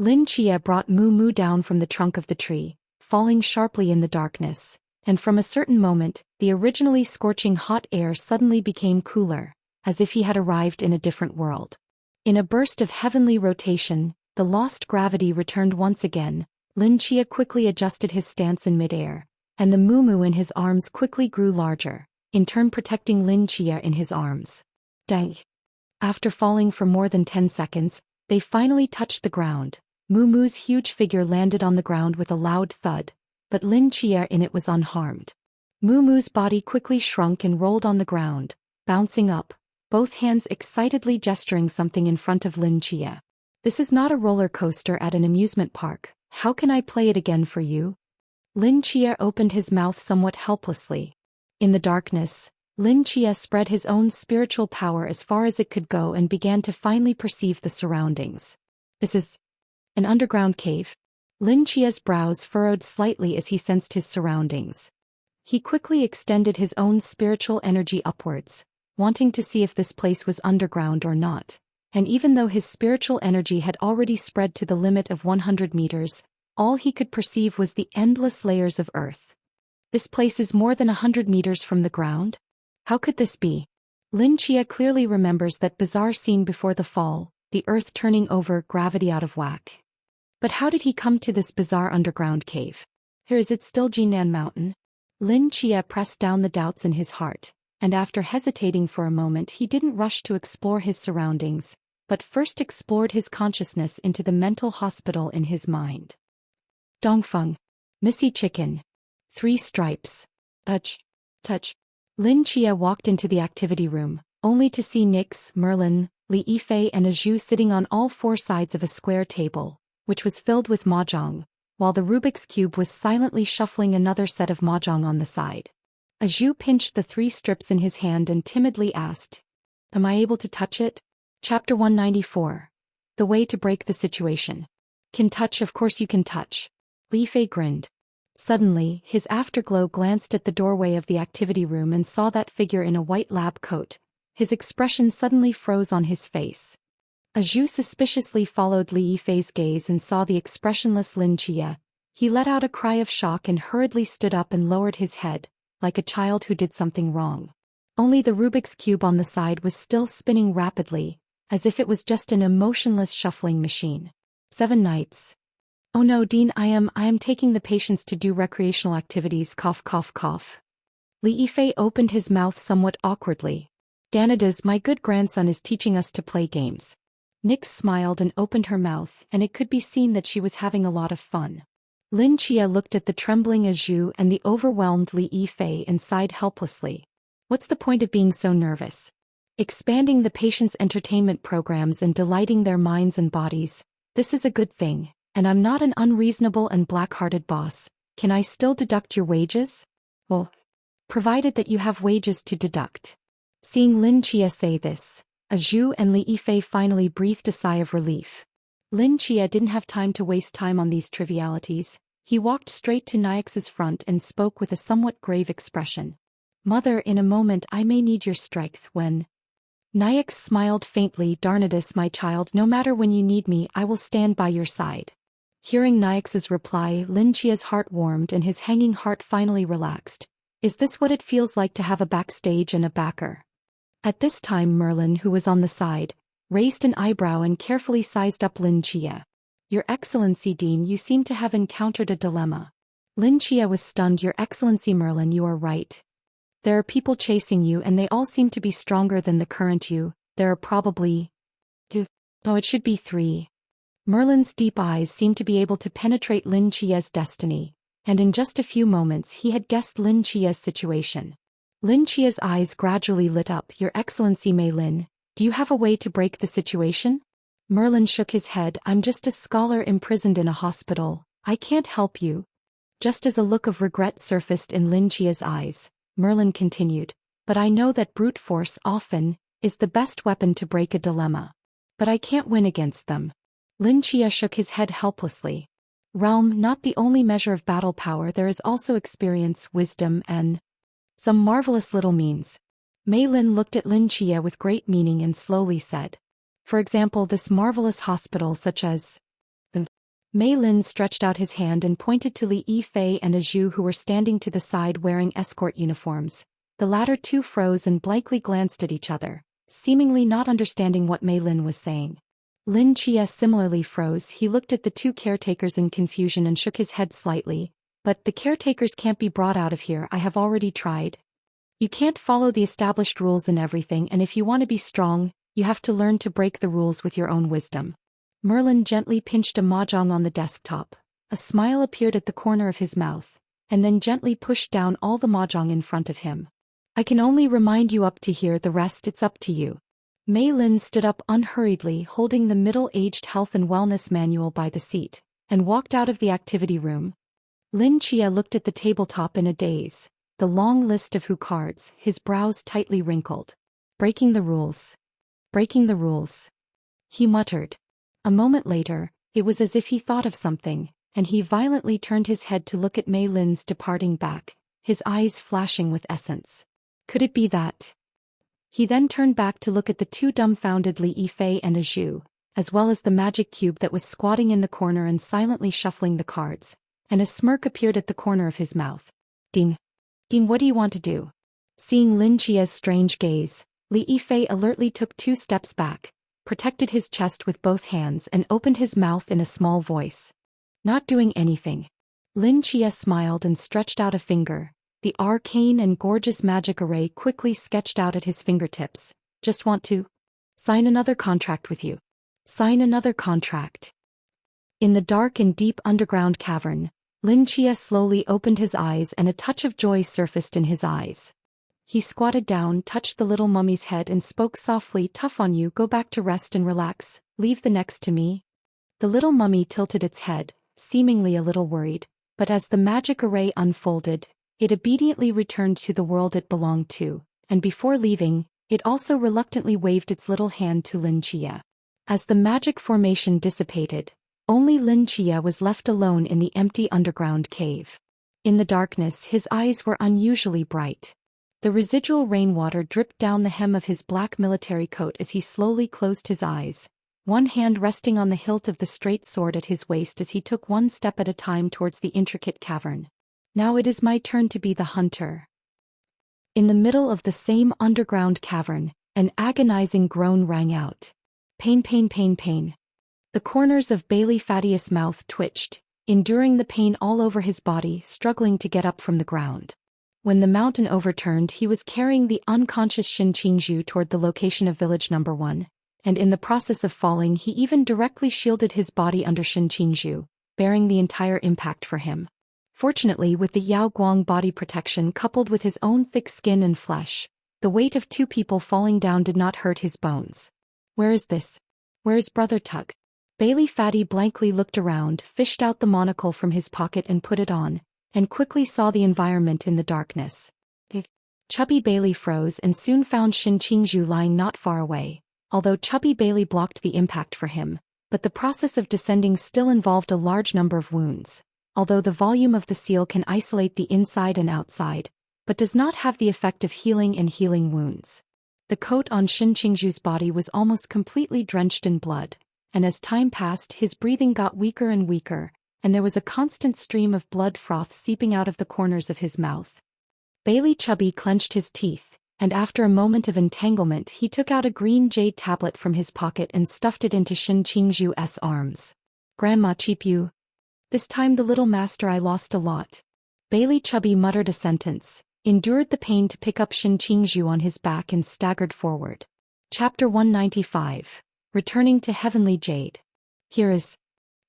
S1: Lin Chia brought Moo Moo down from the trunk of the tree, falling sharply in the darkness, and from a certain moment, the originally scorching hot air suddenly became cooler, as if he had arrived in a different world. In a burst of heavenly rotation, the lost gravity returned once again. Lin Chia quickly adjusted his stance in midair, and the Moo Moo in his arms quickly grew larger, in turn protecting Lin Chia in his arms. Dang! After falling for more than 10 seconds, they finally touched the ground. Moo Moo's huge figure landed on the ground with a loud thud, but Lin Chia in it was unharmed. Moo Moo's body quickly shrunk and rolled on the ground, bouncing up, both hands excitedly gesturing something in front of Lin Chia. This is not a roller coaster at an amusement park. How can I play it again for you? Lin Chia opened his mouth somewhat helplessly. In the darkness, Lin Chia spread his own spiritual power as far as it could go and began to finally perceive the surroundings. This is an underground cave. Lin Chia's brows furrowed slightly as he sensed his surroundings. He quickly extended his own spiritual energy upwards, wanting to see if this place was underground or not. And even though his spiritual energy had already spread to the limit of 100 meters, all he could perceive was the endless layers of earth. This place is more than 100 meters from the ground? How could this be? Lin Chia clearly remembers that bizarre scene before the fall, the earth turning over, gravity out of whack. But how did he come to this bizarre underground cave? Here is it still Jinan Mountain? Lin Chia pressed down the doubts in his heart, and after hesitating for a moment he didn't rush to explore his surroundings, but first explored his consciousness into the mental hospital in his mind. Dongfeng. Missy Chicken. 3 stripes. Touch. Lin Chia walked into the activity room, only to see Nix, Merlin, Li Yifei and Azhu sitting on all 4 sides of a square table, which was filled with mahjong, while the Rubik's Cube was silently shuffling another set of mahjong on the side. Azhu pinched the 3 strips in his hand and timidly asked, "Am I able to touch it?" Chapter 194. The way to break the situation. Can touch, of course you can touch. Li Fei grinned. Suddenly, his afterglow glanced at the doorway of the activity room and saw that figure in a white lab coat. His expression suddenly froze on his face. Azhu suspiciously followed Li Yifei's gaze and saw the expressionless Lin Chia. He let out a cry of shock and hurriedly stood up and lowered his head, like a child who did something wrong. Only the Rubik's Cube on the side was still spinning rapidly, as if it was just an emotionless shuffling machine. 7 nights. Oh no, Dean, I am taking the patients to do recreational activities, cough cough cough. Li Yifei opened his mouth somewhat awkwardly. Danadas, my good grandson is teaching us to play games. Nix smiled and opened her mouth, and it could be seen that she was having a lot of fun. Lin Chia looked at the trembling Azhu and the overwhelmed Li Yifei and sighed helplessly. What's the point of being so nervous? Expanding the patients' entertainment programs and delighting their minds and bodies, this is a good thing, and I'm not an unreasonable and black-hearted boss. Can I still deduct your wages? Well, provided that you have wages to deduct. Seeing Lin Chia say this, Azhu and Li Yifei finally breathed a sigh of relief. Lin Chia didn't have time to waste time on these trivialities. He walked straight to Nyx's front and spoke with a somewhat grave expression. Mother, in a moment I may need your strength when... Nyx smiled faintly. Darnadus, my child, no matter when you need me, I will stand by your side. Hearing Nyx's reply, Lin Chia's heart warmed and his hanging heart finally relaxed. Is this what it feels like to have a backstage and a backer? At this time Merlin, who was on the side, raised an eyebrow and carefully sized up Lin Chia. Your Excellency Dean, you seem to have encountered a dilemma. Lin Chia was stunned. Your Excellency Merlin, you are right. There are people chasing you and they all seem to be stronger than the current you. There are probably 2. Oh, it should be 3. Merlin's deep eyes seemed to be able to penetrate Lin Chia's destiny, and in just a few moments he had guessed Lin Chia's situation. Lin Chia's eyes gradually lit up. Your Excellency Mei Lin, do you have a way to break the situation? Merlin shook his head. I'm just a scholar imprisoned in a hospital. I can't help you. Just as a look of regret surfaced in Lin Chia's eyes, Merlin continued, but I know that brute force often is the best weapon to break a dilemma. But I can't win against them. Lin Chia shook his head helplessly. Realm, not the only measure of battle power, there is also experience, wisdom, and some marvelous little means. Mei Lin looked at Lin Chia with great meaning and slowly said, for example, this marvelous hospital such as... Mei Lin stretched out his hand and pointed to Li Yifei and Azhu, who were standing to the side wearing escort uniforms. The latter 2 froze and blankly glanced at each other, seemingly not understanding what Mei Lin was saying. Lin Chia similarly froze. He looked at the 2 caretakers in confusion and shook his head slightly. But the caretakers can't be brought out of here. I have already tried. You can't follow the established rules in everything, and if you want to be strong, you have to learn to break the rules with your own wisdom. Merlin gently pinched a mahjong on the desktop. A smile appeared at the corner of his mouth, and then gently pushed down all the mahjong in front of him. I can only remind you up to here, the rest it's up to you. Mei Lin stood up unhurriedly, holding the middle-aged health and wellness manual by the seat, and walked out of the activity room. Lin Chia looked at the tabletop in a daze, the long list of Hu cards, his brows tightly wrinkled. Breaking the rules. Breaking the rules. He muttered. A moment later, it was as if he thought of something, and he violently turned his head to look at Mei Lin's departing back, his eyes flashing with essence. Could it be that? He then turned back to look at the two dumbfounded Li Yifei and Azhu, as well as the magic cube that was squatting in the corner and silently shuffling the cards, and a smirk appeared at the corner of his mouth. Ding. Ding, what do you want to do? Seeing Lin Chia's strange gaze, Li Yifei alertly took 2 steps back, protected his chest with both hands and opened his mouth in a small voice. Not doing anything. Lin Chia smiled and stretched out a finger. The arcane and gorgeous magic array quickly sketched out at his fingertips. Just want to sign another contract with you. Sign another contract. In the dark and deep underground cavern, Lin Chia slowly opened his eyes and a touch of joy surfaced in his eyes. He squatted down, touched the little mummy's head and spoke softly, "Tough on you, go back to rest and relax, leave the next to me." The little mummy tilted its head, seemingly a little worried, but as the magic array unfolded, it obediently returned to the world it belonged to, and before leaving, it also reluctantly waved its little hand to Lin Chia. As the magic formation dissipated, only Lin Chia was left alone in the empty underground cave. In the darkness, his eyes were unusually bright. The residual rainwater dripped down the hem of his black military coat as he slowly closed his eyes, one hand resting on the hilt of the straight sword at his waist as he took one step at a time towards the intricate cavern. Now it is my turn to be the hunter. In the middle of the same underground cavern, an agonizing groan rang out. Pain, pain, pain, pain. The corners of Bailey Thaddeus' mouth twitched, enduring the pain all over his body, struggling to get up from the ground. When the mountain overturned, he was carrying the unconscious Shin Qingzhu toward the location of village number 1, and in the process of falling he even directly shielded his body under Shin Qingzhu, bearing the entire impact for him. Fortunately, with the Yao Guang body protection coupled with his own thick skin and flesh, the weight of 2 people falling down did not hurt his bones. Where is this? Where is Brother Tug? Bailey Fatty blankly looked around, fished out the monocle from his pocket and put it on, and quickly saw the environment in the darkness. Chubby Bailey froze and soon found Shin Qingzhu lying not far away, although Chubby Bailey blocked the impact for him, but the process of descending still involved a large number of wounds, although the volume of the seal can isolate the inside and outside, but does not have the effect of healing and healing wounds. The coat on Shin Qingzhu's body was almost completely drenched in blood, and as time passed his breathing got weaker and weaker, and there was a constant stream of blood froth seeping out of the corners of his mouth. Bailey Chubby clenched his teeth, and after a moment of entanglement he took out a green jade tablet from his pocket and stuffed it into Shin Qingzhu's arms. "Grandma cheap you. This time the little master I lost a lot." Bailey Chubby muttered a sentence, endured the pain to pick up Shin Qingzhu on his back and staggered forward. Chapter 195. Returning to Heavenly Jade. Here is.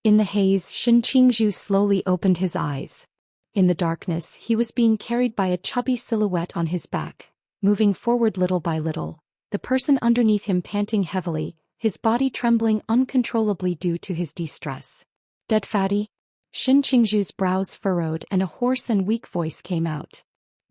S1: In the haze, Shin Qingzhu slowly opened his eyes. In the darkness, he was being carried by a chubby silhouette on his back, moving forward little by little, the person underneath him panting heavily, his body trembling uncontrollably due to his distress. "Dead fatty?" Shin Qingzhu's brows furrowed and a hoarse and weak voice came out.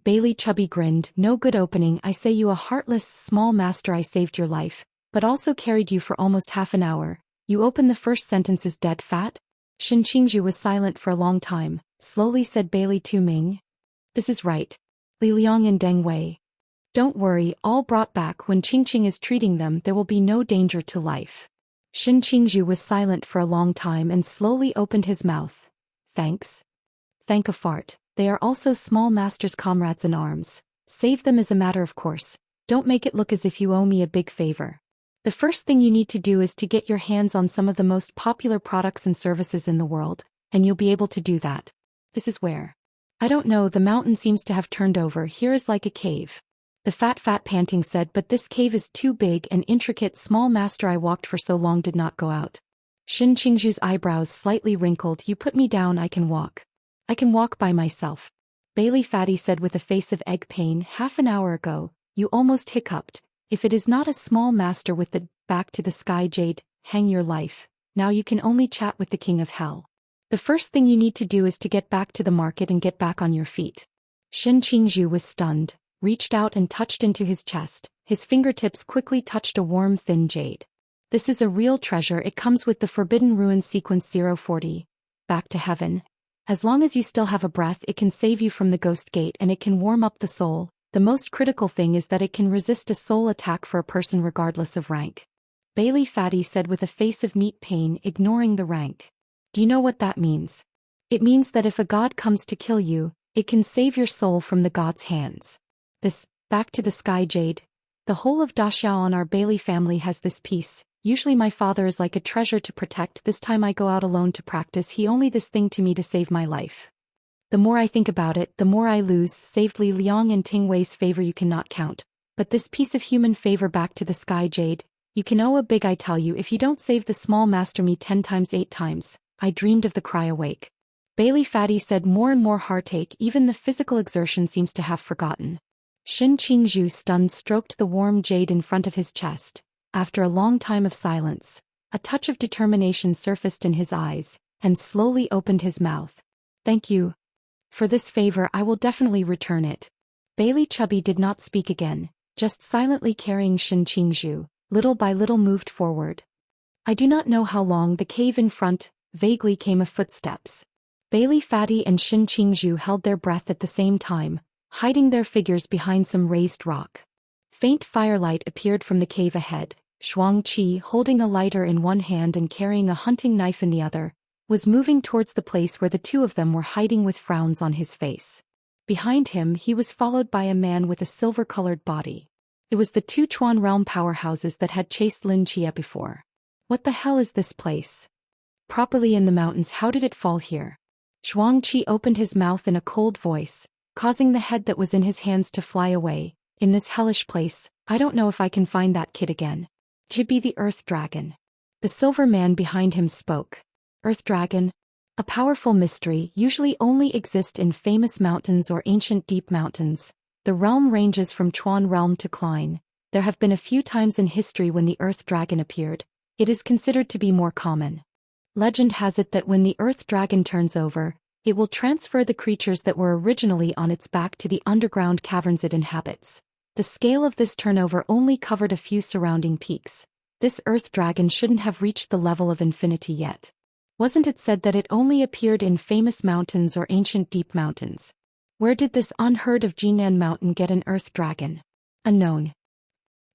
S1: Bailey Chubby grinned. "No good opening, I say, you a heartless small master. I saved your life, but also carried you for almost half an hour. You open the first sentences dead fat?" Shin Qingzhu was silent for a long time, slowly said Bailey Tu Ming. "This is right. Li Liang and Deng Wei. Don't worry, all brought back. When Qingqing is treating them there will be no danger to life." Shin Qingzhu was silent for a long time and slowly opened his mouth. "Thanks. Thank a fart. They are also small master's comrades in arms. Save them as a matter of course. Don't make it look as if you owe me a big favor. The first thing you need to do is to get your hands on some of the most popular products and services in the world, and you'll be able to do that. This is where. I don't know, the mountain seems to have turned over. Here is like a cave." The fat panting said, "But this cave is too big and intricate. Small master, I walked for so long did not go out." Shin Qingzhu's eyebrows slightly wrinkled. "You put me down, I can walk. I can walk by myself." Bailey Fatty said with a face of egg pain, "Half an hour ago, you almost hiccuped. If it is not a small master with the back to the sky jade, hang your life. Now you can only chat with the king of hell." The first thing you need to do is to get back to the market and get back on your feet. Shin Qingzhu was stunned, reached out and touched into his chest. His fingertips quickly touched a warm thin jade. This is a real treasure. It comes with the Forbidden Ruin Sequence 040. Back to heaven. As long as you still have a breath, it can save you from the ghost gate and it can warm up the soul. The most critical thing is that it can resist a soul attack for a person regardless of rank. Bailey Fatty said with a face of meat pain, ignoring the rank. Do you know what that means? It means that if a god comes to kill you, it can save your soul from the god's hands. This, back to the sky jade. The whole of Daxiao our Bailey family has this piece. Usually my father is like a treasure to protect. This time I go out alone to practice. He only this thing to me to save my life. The more I think about it, the more I lose. Saved Li Liang and Ting Wei's favor you cannot count. But this piece of human favor back to the sky jade. You can owe a big I tell you if you don't save the small master me 10 times 8 times. I dreamed of the cry awake. Bailey Fatty said more and more heartache. Even the physical exertion seems to have forgotten. Shin Qingzhu stunned stroked the warm jade in front of his chest. After a long time of silence, a touch of determination surfaced in his eyes, and slowly opened his mouth. Thank you. For this favor I will definitely return it. Bailey Chubby did not speak again, just silently carrying Shin Qingzhu, little by little moved forward. I do not know how long the cave in front, vaguely came of footsteps. Bailey Fatty and Shin Qingzhu held their breath at the same time, hiding their figures behind some raised rock. Faint firelight appeared from the cave ahead. Shuang Qi, holding a lighter in one hand and carrying a hunting knife in the other, was moving towards the place where the two of them were hiding with frowns on his face. Behind him he was followed by a man with a silver-colored body. It was the two Chuan realm powerhouses that had chased Lin Chia before. What the hell is this place? Properly in the mountains, how did it fall here? Shuang Qi opened his mouth in a cold voice, causing the head that was in his hands to fly away. In this hellish place, I don't know if I can find that kid again. To be the Earth Dragon. The silver man behind him spoke. Earth Dragon? A powerful mystery usually only exists in famous mountains or ancient deep mountains. The realm ranges from Chuan realm to Klein. There have been a few times in history when the Earth Dragon appeared. It is considered to be more common. Legend has it that when the Earth Dragon turns over, it will transfer the creatures that were originally on its back to the underground caverns it inhabits. The scale of this turnover only covered a few surrounding peaks. This Earth Dragon shouldn't have reached the level of infinity yet. Wasn't it said that it only appeared in famous mountains or ancient deep mountains? Where did this unheard of Jinan mountain get an Earth Dragon? Unknown.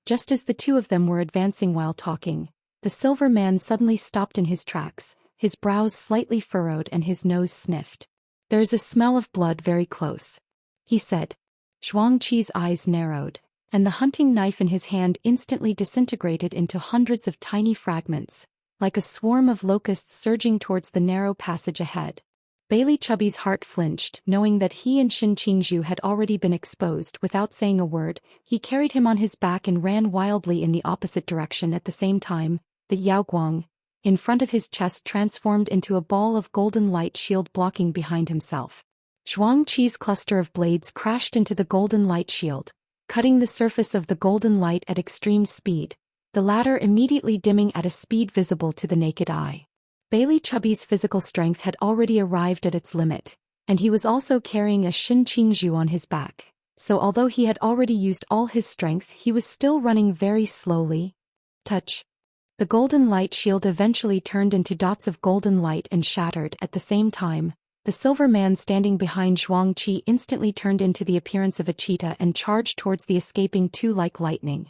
S1: Just as the two of them were advancing while talking, the silver man suddenly stopped in his tracks, his brows slightly furrowed and his nose sniffed. There is a smell of blood very close, he said. Shuang Qi's eyes narrowed, and the hunting knife in his hand instantly disintegrated into hundreds of tiny fragments, like a swarm of locusts surging towards the narrow passage ahead. Bailey Chubby's heart flinched, knowing that he and Shin Qingzhu had already been exposed. Without saying a word, he carried him on his back and ran wildly in the opposite direction. At the same time, the Yaoguang, in front of his chest, transformed into a ball of golden light shield blocking behind himself. Shuang Qi's cluster of blades crashed into the golden light shield, cutting the surface of the golden light at extreme speed, the latter immediately dimming at a speed visible to the naked eye. Bailey Chubby's physical strength had already arrived at its limit, and he was also carrying a Shin Qingzhu on his back, so although he had already used all his strength, he was still running very slowly. Touch. The golden light shield eventually turned into dots of golden light and shattered. At the same time, the silver man standing behind Shuang Qi instantly turned into the appearance of a cheetah and charged towards the escaping two like lightning.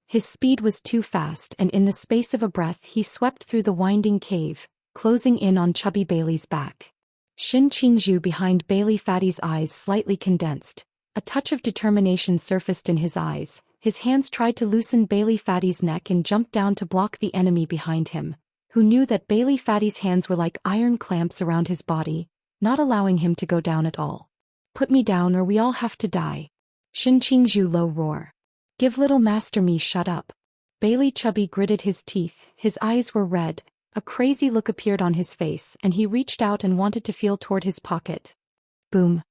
S1: His speed was too fast, and in the space of a breath he swept through the winding cave, closing in on Chubby Bailey's back. Shin Qingzhu behind Bailey Fatty's eyes slightly condensed. A touch of determination surfaced in his eyes. His hands tried to loosen Bailey Fatty's neck and jumped down to block the enemy behind him, who knew that Bailey Fatty's hands were like iron clamps around his body, not allowing him to go down at all. Put me down or we all have to die. Shin Qingzhu low roar. Give little master me shut up. Bailey Chubby gritted his teeth, his eyes were red, a crazy look appeared on his face and he reached out and wanted to feel toward his pocket. Boom.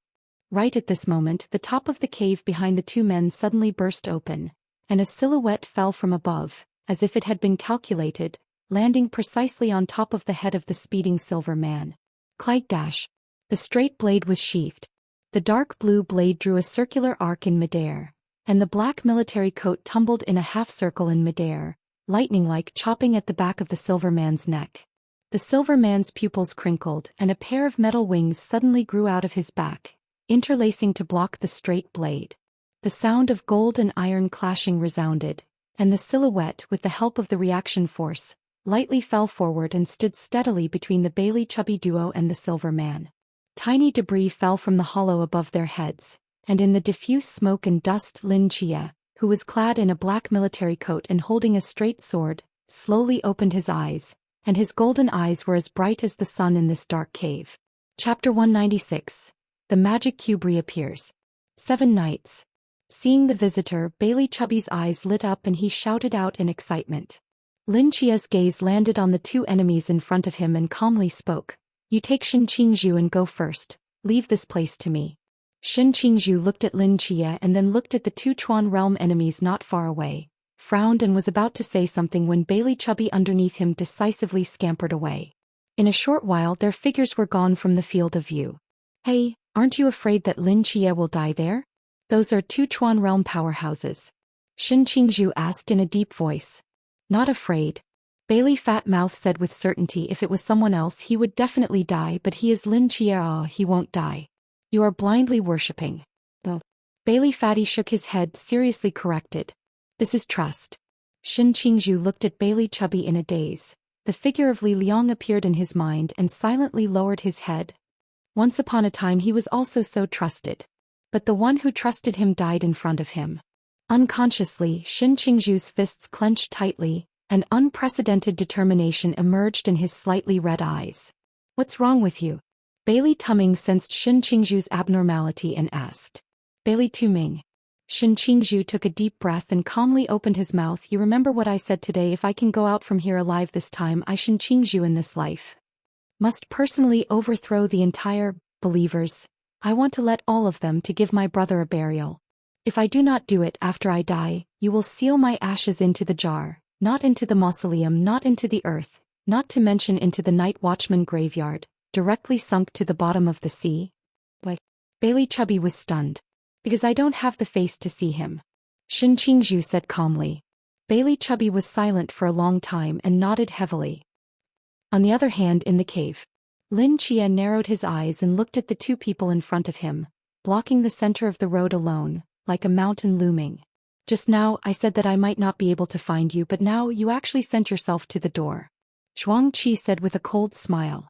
S1: Right at this moment, the top of the cave behind the two men suddenly burst open, and a silhouette fell from above, as if it had been calculated, landing precisely on top of the head of the speeding silver man. Clyde dash. The straight blade was sheathed. The dark blue blade drew a circular arc in midair, and the black military coat tumbled in a half-circle in midair, lightning-like chopping at the back of the silver man's neck. The silver man's pupils crinkled, and a pair of metal wings suddenly grew out of his back, interlacing to block the straight blade. The sound of gold and iron clashing resounded, and the silhouette, with the help of the reaction force, lightly fell forward and stood steadily between the Bailey Chubby duo and the silver man. Tiny debris fell from the hollow above their heads, and in the diffuse smoke and dust Lin Chia, who was clad in a black military coat and holding a straight sword, slowly opened his eyes, and his golden eyes were as bright as the sun in this dark cave. Chapter 196. The Magic Cube Reappears. 7 Nights. Seeing the visitor, Bailey Chubby's eyes lit up and he shouted out in excitement. Lin Chia's gaze landed on the 2 enemies in front of him and calmly spoke. You take Shin Qingzhu and go first. Leave this place to me. Shin Qingzhu looked at Lin Chia and then looked at the 2 Chuan realm enemies not far away, frowned and was about to say something when Bailey Chubby underneath him decisively scampered away. In a short while their figures were gone from the field of view. Hey, aren't you afraid that Lin Chia will die there? Those are 2 Chuan realm powerhouses. Shin Qingzhu asked in a deep voice. Not afraid. Bailey Fat Mouth said with certainty if it was someone else he would definitely die, but he is Lin Chia, he won't die. You are blindly worshipping. Oh. Bailey Fatty shook his head, seriously corrected. This is trust. Shin Qingzhu looked at Bailey Chubby in a daze. The figure of Li Liang appeared in his mind and silently lowered his head. Once upon a time he was also so trusted. But the one who trusted him died in front of him. Unconsciously, Shin Qingzhu's fists clenched tightly, and unprecedented determination emerged in his slightly red eyes. What's wrong with you? Bailey Tuming sensed Shin Qingzhu's abnormality and asked. Bailey Tuming. Shin Qingzhu took a deep breath and calmly opened his mouth. You remember what I said today? If I can go out from here alive this time, I Shin Qingzhu in this life must personally overthrow the entire believers. I want to let all of them to give my brother a burial. If I do not do it after I die, you will seal my ashes into the jar, not into the mausoleum, not into the earth, not to mention into the night watchman graveyard, directly sunk to the bottom of the sea. What? Bailey Chubby was stunned. Because I don't have the face to see him. Shin Qingzhu said calmly. Bailey Chubby was silent for a long time and nodded heavily. On the other hand, in the cave, Lin Chia narrowed his eyes and looked at the 2 people in front of him, blocking the center of the road alone, like a mountain looming. Just now I said that I might not be able to find you, but now you actually sent yourself to the door. Zhuang Qi said with a cold smile.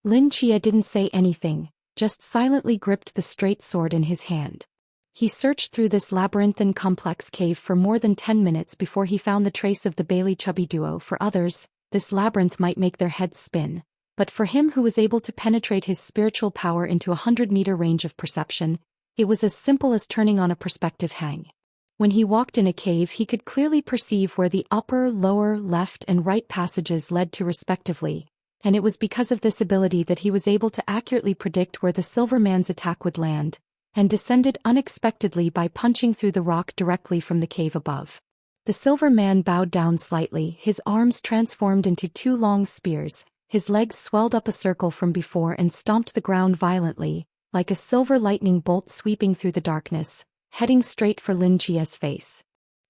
S1: Lin Chia didn't say anything, just silently gripped the straight sword in his hand. He searched through this labyrinthine complex cave for more than 10 minutes before he found the trace of the Bailey Chubby duo. For others, this labyrinth might make their heads spin, but for him who was able to penetrate his spiritual power into a 100-meter range of perception, it was as simple as turning on a perspective hang. When he walked in a cave he could clearly perceive where the upper, lower, left and right passages led to respectively, and it was because of this ability that he was able to accurately predict where the Silver Man's attack would land, and descended unexpectedly by punching through the rock directly from the cave above. The Silver Man bowed down slightly, his arms transformed into 2 long spears, his legs swelled up a circle from before and stomped the ground violently, like a silver lightning bolt sweeping through the darkness, heading straight for Lin Chia's face.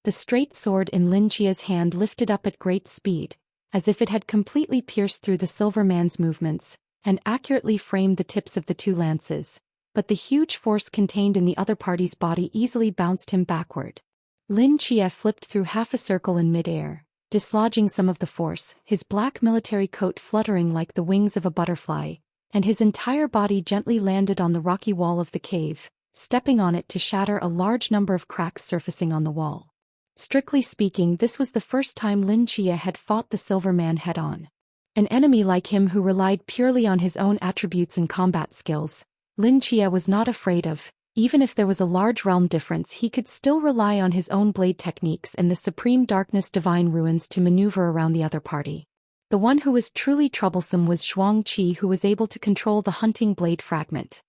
S1: The straight sword in Lin Chia's hand lifted up at great speed, as if it had completely pierced through the Silver Man's movements, and accurately framed the tips of the 2 lances. But the huge force contained in the other party's body easily bounced him backward. Lin Chia flipped through half a circle in midair, dislodging some of the force, his black military coat fluttering like the wings of a butterfly, and his entire body gently landed on the rocky wall of the cave, stepping on it to shatter a large number of cracks surfacing on the wall. Strictly speaking, this was the first time Lin Chia had fought the Silver Man head-on. An enemy like him who relied purely on his own attributes and combat skills, Lin Chia was not afraid of. Even if there was a large realm difference, he could still rely on his own blade techniques and the supreme darkness divine ruins to maneuver around the other party. The one who was truly troublesome was Zhuang Qi, who was able to control the hunting blade fragment.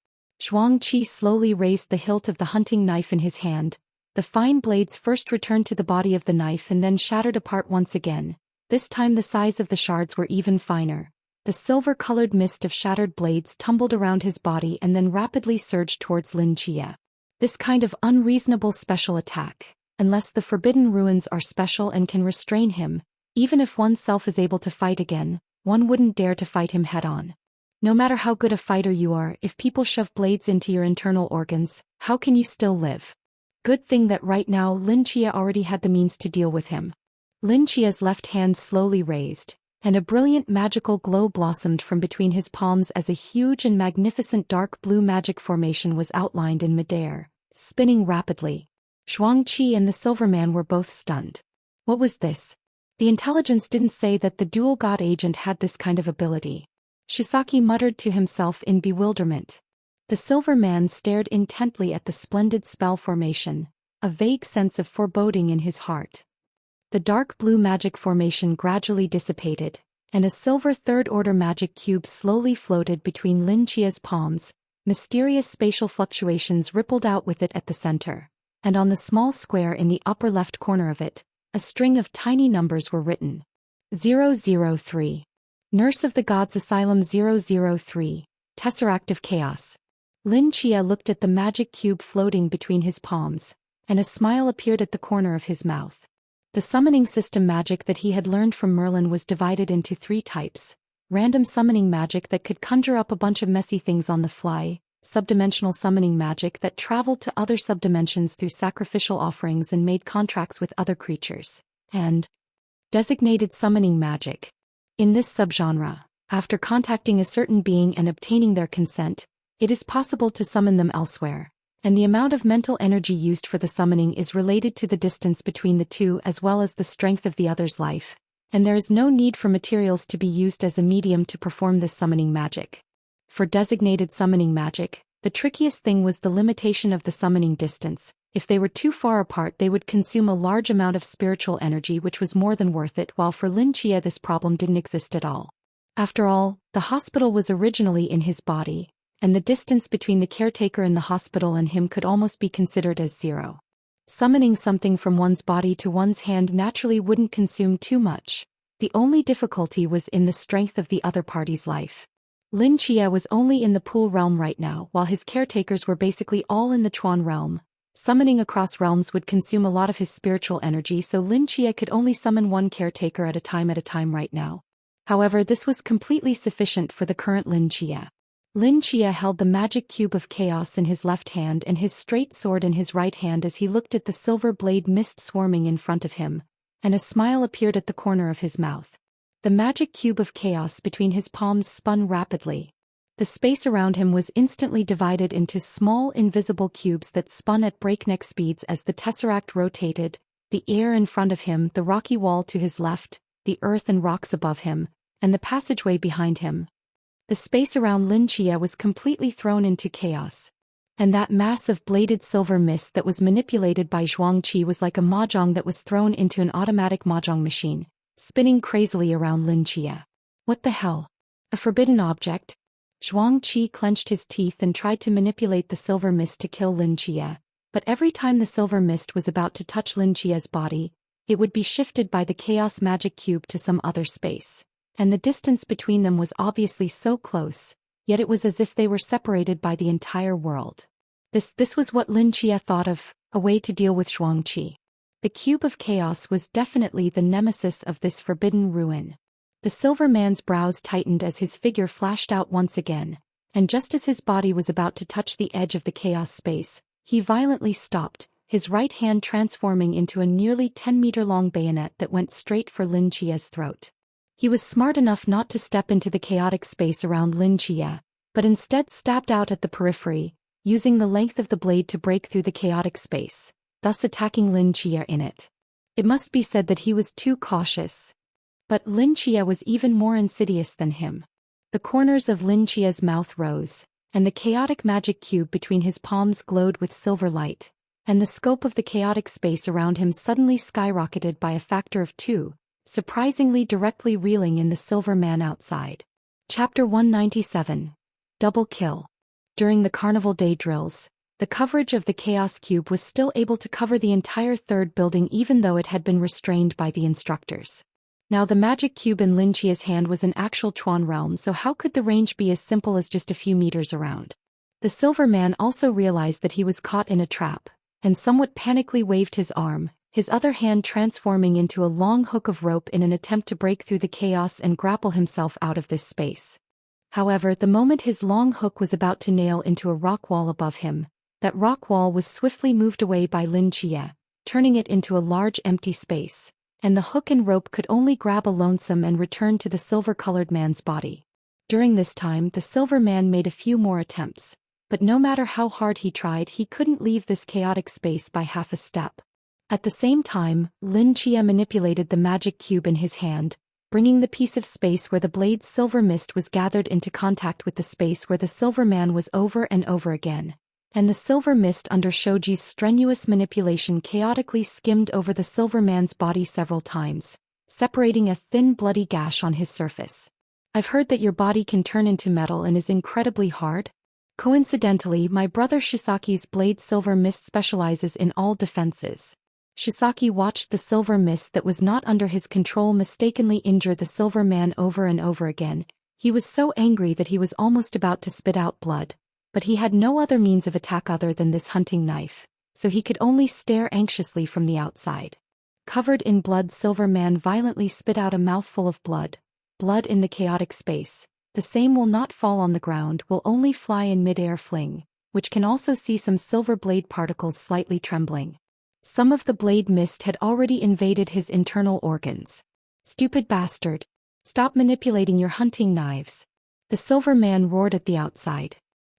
S1: Zhuang Qi slowly raised the hilt of the hunting knife in his hand. The fine blades first returned to the body of the knife and then shattered apart once again. This time the size of the shards were even finer. The silver-colored mist of shattered blades tumbled around his body and then rapidly surged towards Lin Chia. This kind of unreasonable special attack, unless the forbidden ruins are special and can restrain him, even if oneself is able to fight again, one wouldn't dare to fight him head-on. No matter how good a fighter you are, if people shove blades into your internal organs, how can you still live? Good thing that right now Lin Chia already had the means to deal with him. Lin Chia's left hand slowly raised, and a brilliant magical glow blossomed from between his palms as a huge and magnificent dark blue magic formation was outlined in midair, spinning rapidly. Zhuangqi and the Silverman were both stunned. What was this? The intelligence didn't say that the dual god agent had this kind of ability. Shisaki muttered to himself in bewilderment. The Silverman stared intently at the splendid spell formation, a vague sense of foreboding in his heart. The dark blue magic formation gradually dissipated, and a silver third-order magic cube slowly floated between Lin Chia's palms. Mysterious spatial fluctuations rippled out with it at the center, and on the small square in the upper left corner of it, a string of tiny numbers were written. 003. Nurse of the Gods Asylum 003, Tesseract of Chaos. Lin Chia looked at the magic cube floating between his palms, and a smile appeared at the corner of his mouth. The summoning system magic that he had learned from Merlin was divided into 3 types: random summoning magic that could conjure up a bunch of messy things on the fly, subdimensional summoning magic that traveled to other subdimensions through sacrificial offerings and made contracts with other creatures, and designated summoning magic. In this subgenre, after contacting a certain being and obtaining their consent, it is possible to summon them elsewhere, and the amount of mental energy used for the summoning is related to the distance between the two as well as the strength of the other's life, and there is no need for materials to be used as a medium to perform this summoning magic. For designated summoning magic, the trickiest thing was the limitation of the summoning distance. If they were too far apart, they would consume a large amount of spiritual energy, which was more than worth it, while for Lin Chia this problem didn't exist at all. After all, the hospital was originally in his body, and the distance between the caretaker in the hospital and him could almost be considered as 0. Summoning something from one's body to one's hand naturally wouldn't consume too much. The only difficulty was in the strength of the other party's life. Lin Chia was only in the Pool realm right now, while his caretakers were basically all in the Chuan realm. Summoning across realms would consume a lot of his spiritual energy, so Lin Chia could only summon one caretaker at a time right now. However, this was completely sufficient for the current Lin Chia. Lin Chia held the magic cube of chaos in his left hand and his straight sword in his right hand as he looked at the silver blade mist swarming in front of him, and a smile appeared at the corner of his mouth. The magic cube of chaos between his palms spun rapidly. The space around him was instantly divided into small invisible cubes that spun at breakneck speeds as the tesseract rotated, the air in front of him, the rocky wall to his left, the earth and rocks above him, and the passageway behind him. The space around Lin Chia was completely thrown into chaos. And that mass of bladed silver mist that was manipulated by Zhuangqi was like a mahjong that was thrown into an automatic mahjong machine, spinning crazily around Lin Chia. What the hell? A forbidden object? Zhuangqi clenched his teeth and tried to manipulate the silver mist to kill Lin Chia, but every time the silver mist was about to touch Lin Chia's body, it would be shifted by the chaos magic cube to some other space, and the distance between them was obviously so close, yet it was as if they were separated by the entire world. This was what Lin Chia thought of, a way to deal with Zhuangqi. The cube of chaos was definitely the nemesis of this forbidden ruin. The silver man's brows tightened as his figure flashed out once again, and just as his body was about to touch the edge of the chaos space, he violently stopped, his right hand transforming into a nearly 10-meter-long bayonet that went straight for Lin Chia's throat. He was smart enough not to step into the chaotic space around Lin Chia, but instead stabbed out at the periphery, using the length of the blade to break through the chaotic space, thus attacking Lin Chia in it. It must be said that he was too cautious. But Lin Chia was even more insidious than him. The corners of Lin Chia's mouth rose, and the chaotic magic cube between his palms glowed with silver light, and the scope of the chaotic space around him suddenly skyrocketed by a factor of 2, surprisingly directly reeling in the silver man outside. Chapter 197. Double Kill. During the Carnival Day drills, the coverage of the Chaos Cube was still able to cover the entire third building even though it had been restrained by the instructors. Now the magic cube in Lin Chia's hand was an actual Chuan realm, so how could the range be as simple as just a few meters around? The silver man also realized that he was caught in a trap, and somewhat panically waved his arm, his other hand transforming into a long hook of rope in an attempt to break through the chaos and grapple himself out of this space. However, the moment his long hook was about to nail into a rock wall above him, that rock wall was swiftly moved away by Lin Chia, turning it into a large empty space, and the hook and rope could only grab a lonesome and return to the silver-colored man's body. During this time, the silver man made a few more attempts, but no matter how hard he tried, he couldn't leave this chaotic space by half a step. At the same time, Lin Chia manipulated the magic cube in his hand, bringing the piece of space where the blade's silver mist was gathered into contact with the space where the silver man was over and over again, and the silver mist under Shoji's strenuous manipulation chaotically skimmed over the silver man's body several times, separating a thin bloody gash on his surface. I've heard that your body can turn into metal and is incredibly hard. Coincidentally, my brother Shisaki's blade silver mist specializes in all defenses. Shisaki watched the silver mist that was not under his control mistakenly injure the silver man over and over again. He was so angry that he was almost about to spit out blood, but he had no other means of attack other than this hunting knife, so he could only stare anxiously from the outside. Covered in blood, silver man violently spit out a mouthful of blood in the chaotic space. The same will not fall on the ground, will only fly in mid-air fling, which can also see some silver blade particles slightly trembling. Some of the blade mist had already invaded his internal organs. Stupid bastard. Stop manipulating your hunting knives. The silver man roared at the outside.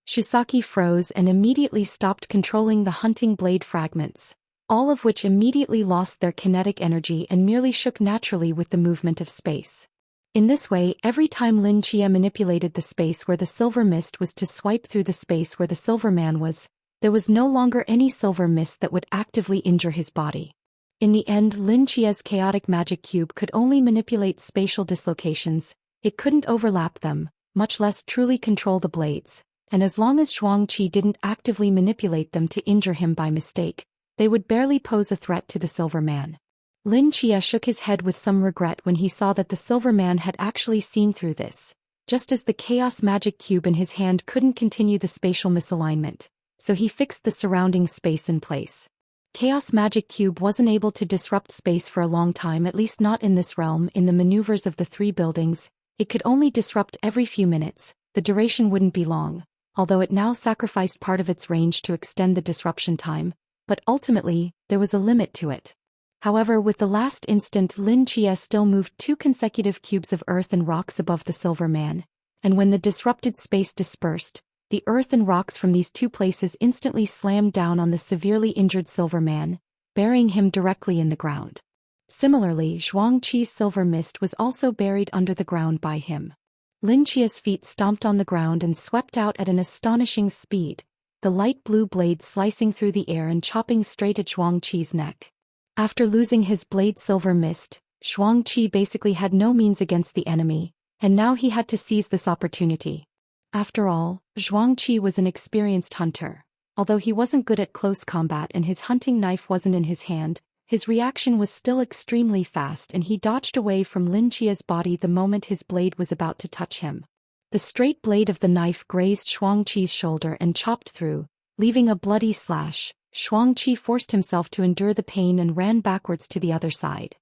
S1: Shisaki froze and immediately stopped controlling the hunting blade fragments, all of which immediately lost their kinetic energy and merely shook naturally with the movement of space. In this way, every time Lin Chia manipulated the space where the silver mist was to swipe through the space where the silver man was, there was no longer any silver mist that would actively injure his body. In the end, Lin Chia's chaotic magic cube could only manipulate spatial dislocations, it couldn't overlap them, much less truly control the blades, and as long as Zhuangqi didn't actively manipulate them to injure him by mistake, they would barely pose a threat to the silver man. Lin Chia shook his head with some regret when he saw that the silver man had actually seen through this, just as the chaos magic cube in his hand couldn't continue the spatial misalignment, so he fixed the surrounding space in place. Chaos magic cube wasn't able to disrupt space for a long time, at least not in this realm. In the maneuvers of the three buildings, it could only disrupt every few minutes. The duration wouldn't be long, although it now sacrificed part of its range to extend the disruption time, but ultimately, there was a limit to it. However, with the last instant, Lin Chia still moved 2 consecutive cubes of earth and rocks above the silver man, and when the disrupted space dispersed, the earth and rocks from these 2 places instantly slammed down on the severely injured silver man, burying him directly in the ground. Similarly, Zhuangqi's silver mist was also buried under the ground by him. Lin Chia's feet stomped on the ground and swept out at an astonishing speed, the light blue blade slicing through the air and chopping straight at Zhuangqi's neck. After losing his blade silver mist, Zhuangqi basically had no means against the enemy, and now he had to seize this opportunity. After all, Zhuangqi was an experienced hunter. Although he wasn't good at close combat and his hunting knife wasn't in his hand, his reaction was still extremely fast and he dodged away from Lin Chia's body the moment his blade was about to touch him. The straight blade of the knife grazed Zhuangqi's shoulder and chopped through, leaving a bloody slash. Zhuangqi forced himself to endure the pain and ran backwards to the other side.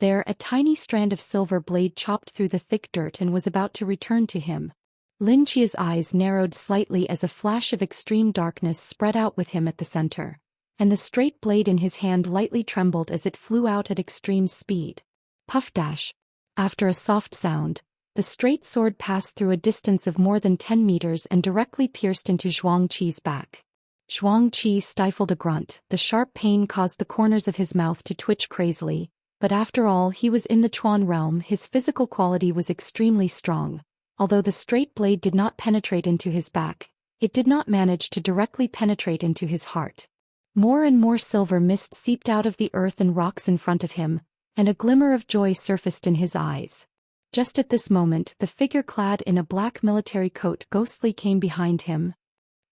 S1: There, a tiny strand of silver blade chopped through the thick dirt and was about to return to him. Lin Chia's eyes narrowed slightly as a flash of extreme darkness spread out with him at the center, and the straight blade in his hand lightly trembled as it flew out at extreme speed. Puff dash. After a soft sound, the straight sword passed through a distance of more than 10 meters and directly pierced into Zhuangqi's back. Zhuangqi stifled a grunt. The sharp pain caused the corners of his mouth to twitch crazily, but after all, he was in the Chuan realm. His physical quality was extremely strong. Although the straight blade did not penetrate into his back, it did not manage to directly penetrate into his heart. More and more silver mist seeped out of the earth and rocks in front of him, and a glimmer of joy surfaced in his eyes. Just at this moment, the figure clad in a black military coat ghostly came behind him.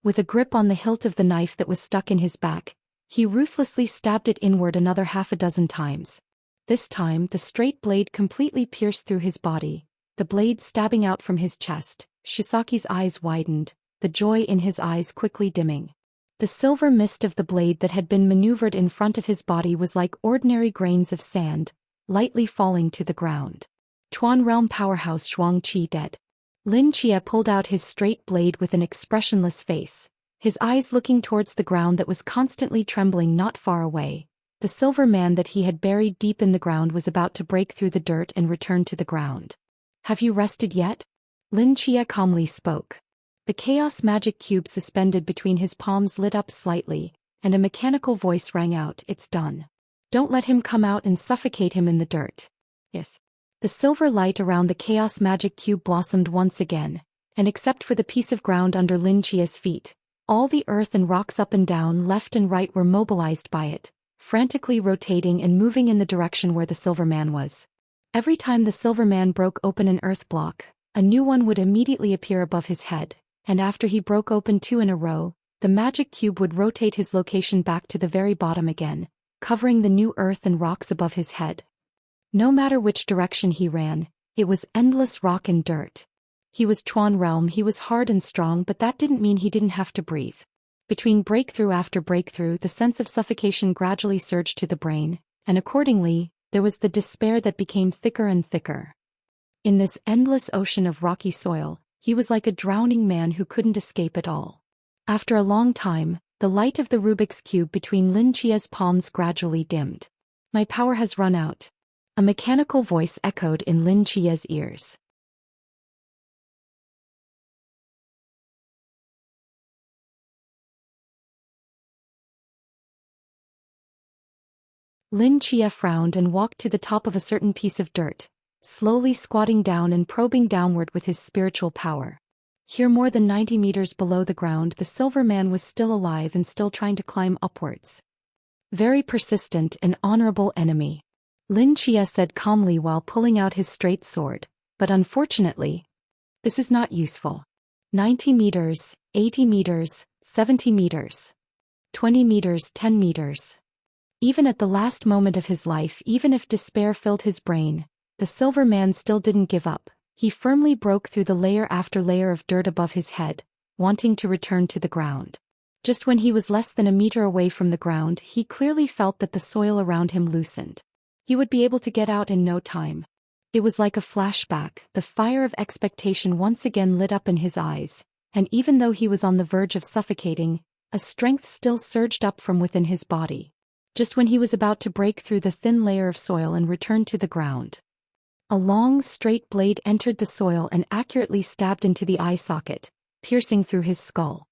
S1: With a grip on the hilt of the knife that was stuck in his back, he ruthlessly stabbed it inward another half a dozen times. This time the straight blade completely pierced through his body, the blade stabbing out from his chest. Shisaki's eyes widened, the joy in his eyes quickly dimming. The silver mist of the blade that had been maneuvered in front of his body was like ordinary grains of sand, lightly falling to the ground. Tuan Realm powerhouse Zhuang Qi dead. Lin Chia pulled out his straight blade with an expressionless face, his eyes looking towards the ground that was constantly trembling not far away. The silver man that he had buried deep in the ground was about to break through the dirt and return to the ground. Have you rested yet? Lin Chia calmly spoke. The chaos magic cube suspended between his palms lit up slightly, and a mechanical voice rang out, "It's done. Don't let him come out and suffocate him in the dirt." Yes. The silver light around the chaos magic cube blossomed once again, and except for the piece of ground under Lin Chia's feet, all the earth and rocks up and down, left and right were mobilized by it, frantically rotating and moving in the direction where the silver man was. Every time the silver man broke open an earth block, a new one would immediately appear above his head, and after he broke open 2 in a row, the magic cube would rotate his location back to the very bottom again, covering the new earth and rocks above his head. No matter which direction he ran, it was endless rock and dirt. He was Tuan Realm, he was hard and strong, but that didn't mean he didn't have to breathe. Between breakthrough after breakthrough, the sense of suffocation gradually surged to the brain, and accordingly, there was the despair that became thicker and thicker. In this endless ocean of rocky soil, he was like a drowning man who couldn't escape at all. After a long time, the light of the Rubik's Cube between Lin Chia's palms gradually dimmed. "My power has run out." A mechanical voice echoed in Lin Chia's ears. Lin Chia frowned and walked to the top of a certain piece of dirt, slowly squatting down and probing downward with his spiritual power. Here, more than 90 meters below the ground, the silver man was still alive and still trying to climb upwards. "Very persistent and honorable enemy," Lin Chia said calmly while pulling out his straight sword, "but unfortunately, this is not useful. 90 meters, 80 meters, 70 meters, 20 meters, 10 meters. Even at the last moment of his life, even if despair filled his brain, the silver man still didn't give up. He firmly broke through the layer after layer of dirt above his head, wanting to return to the ground. Just when he was less than a meter away from the ground, he clearly felt that the soil around him loosened. He would be able to get out in no time. It was like a flashback. The fire of expectation once again lit up in his eyes, and even though he was on the verge of suffocating, a strength still surged up from within his body. Just when he was about to break through the thin layer of soil and return to the ground, a long, straight blade entered the soil and accurately stabbed into the eye socket, piercing through his skull.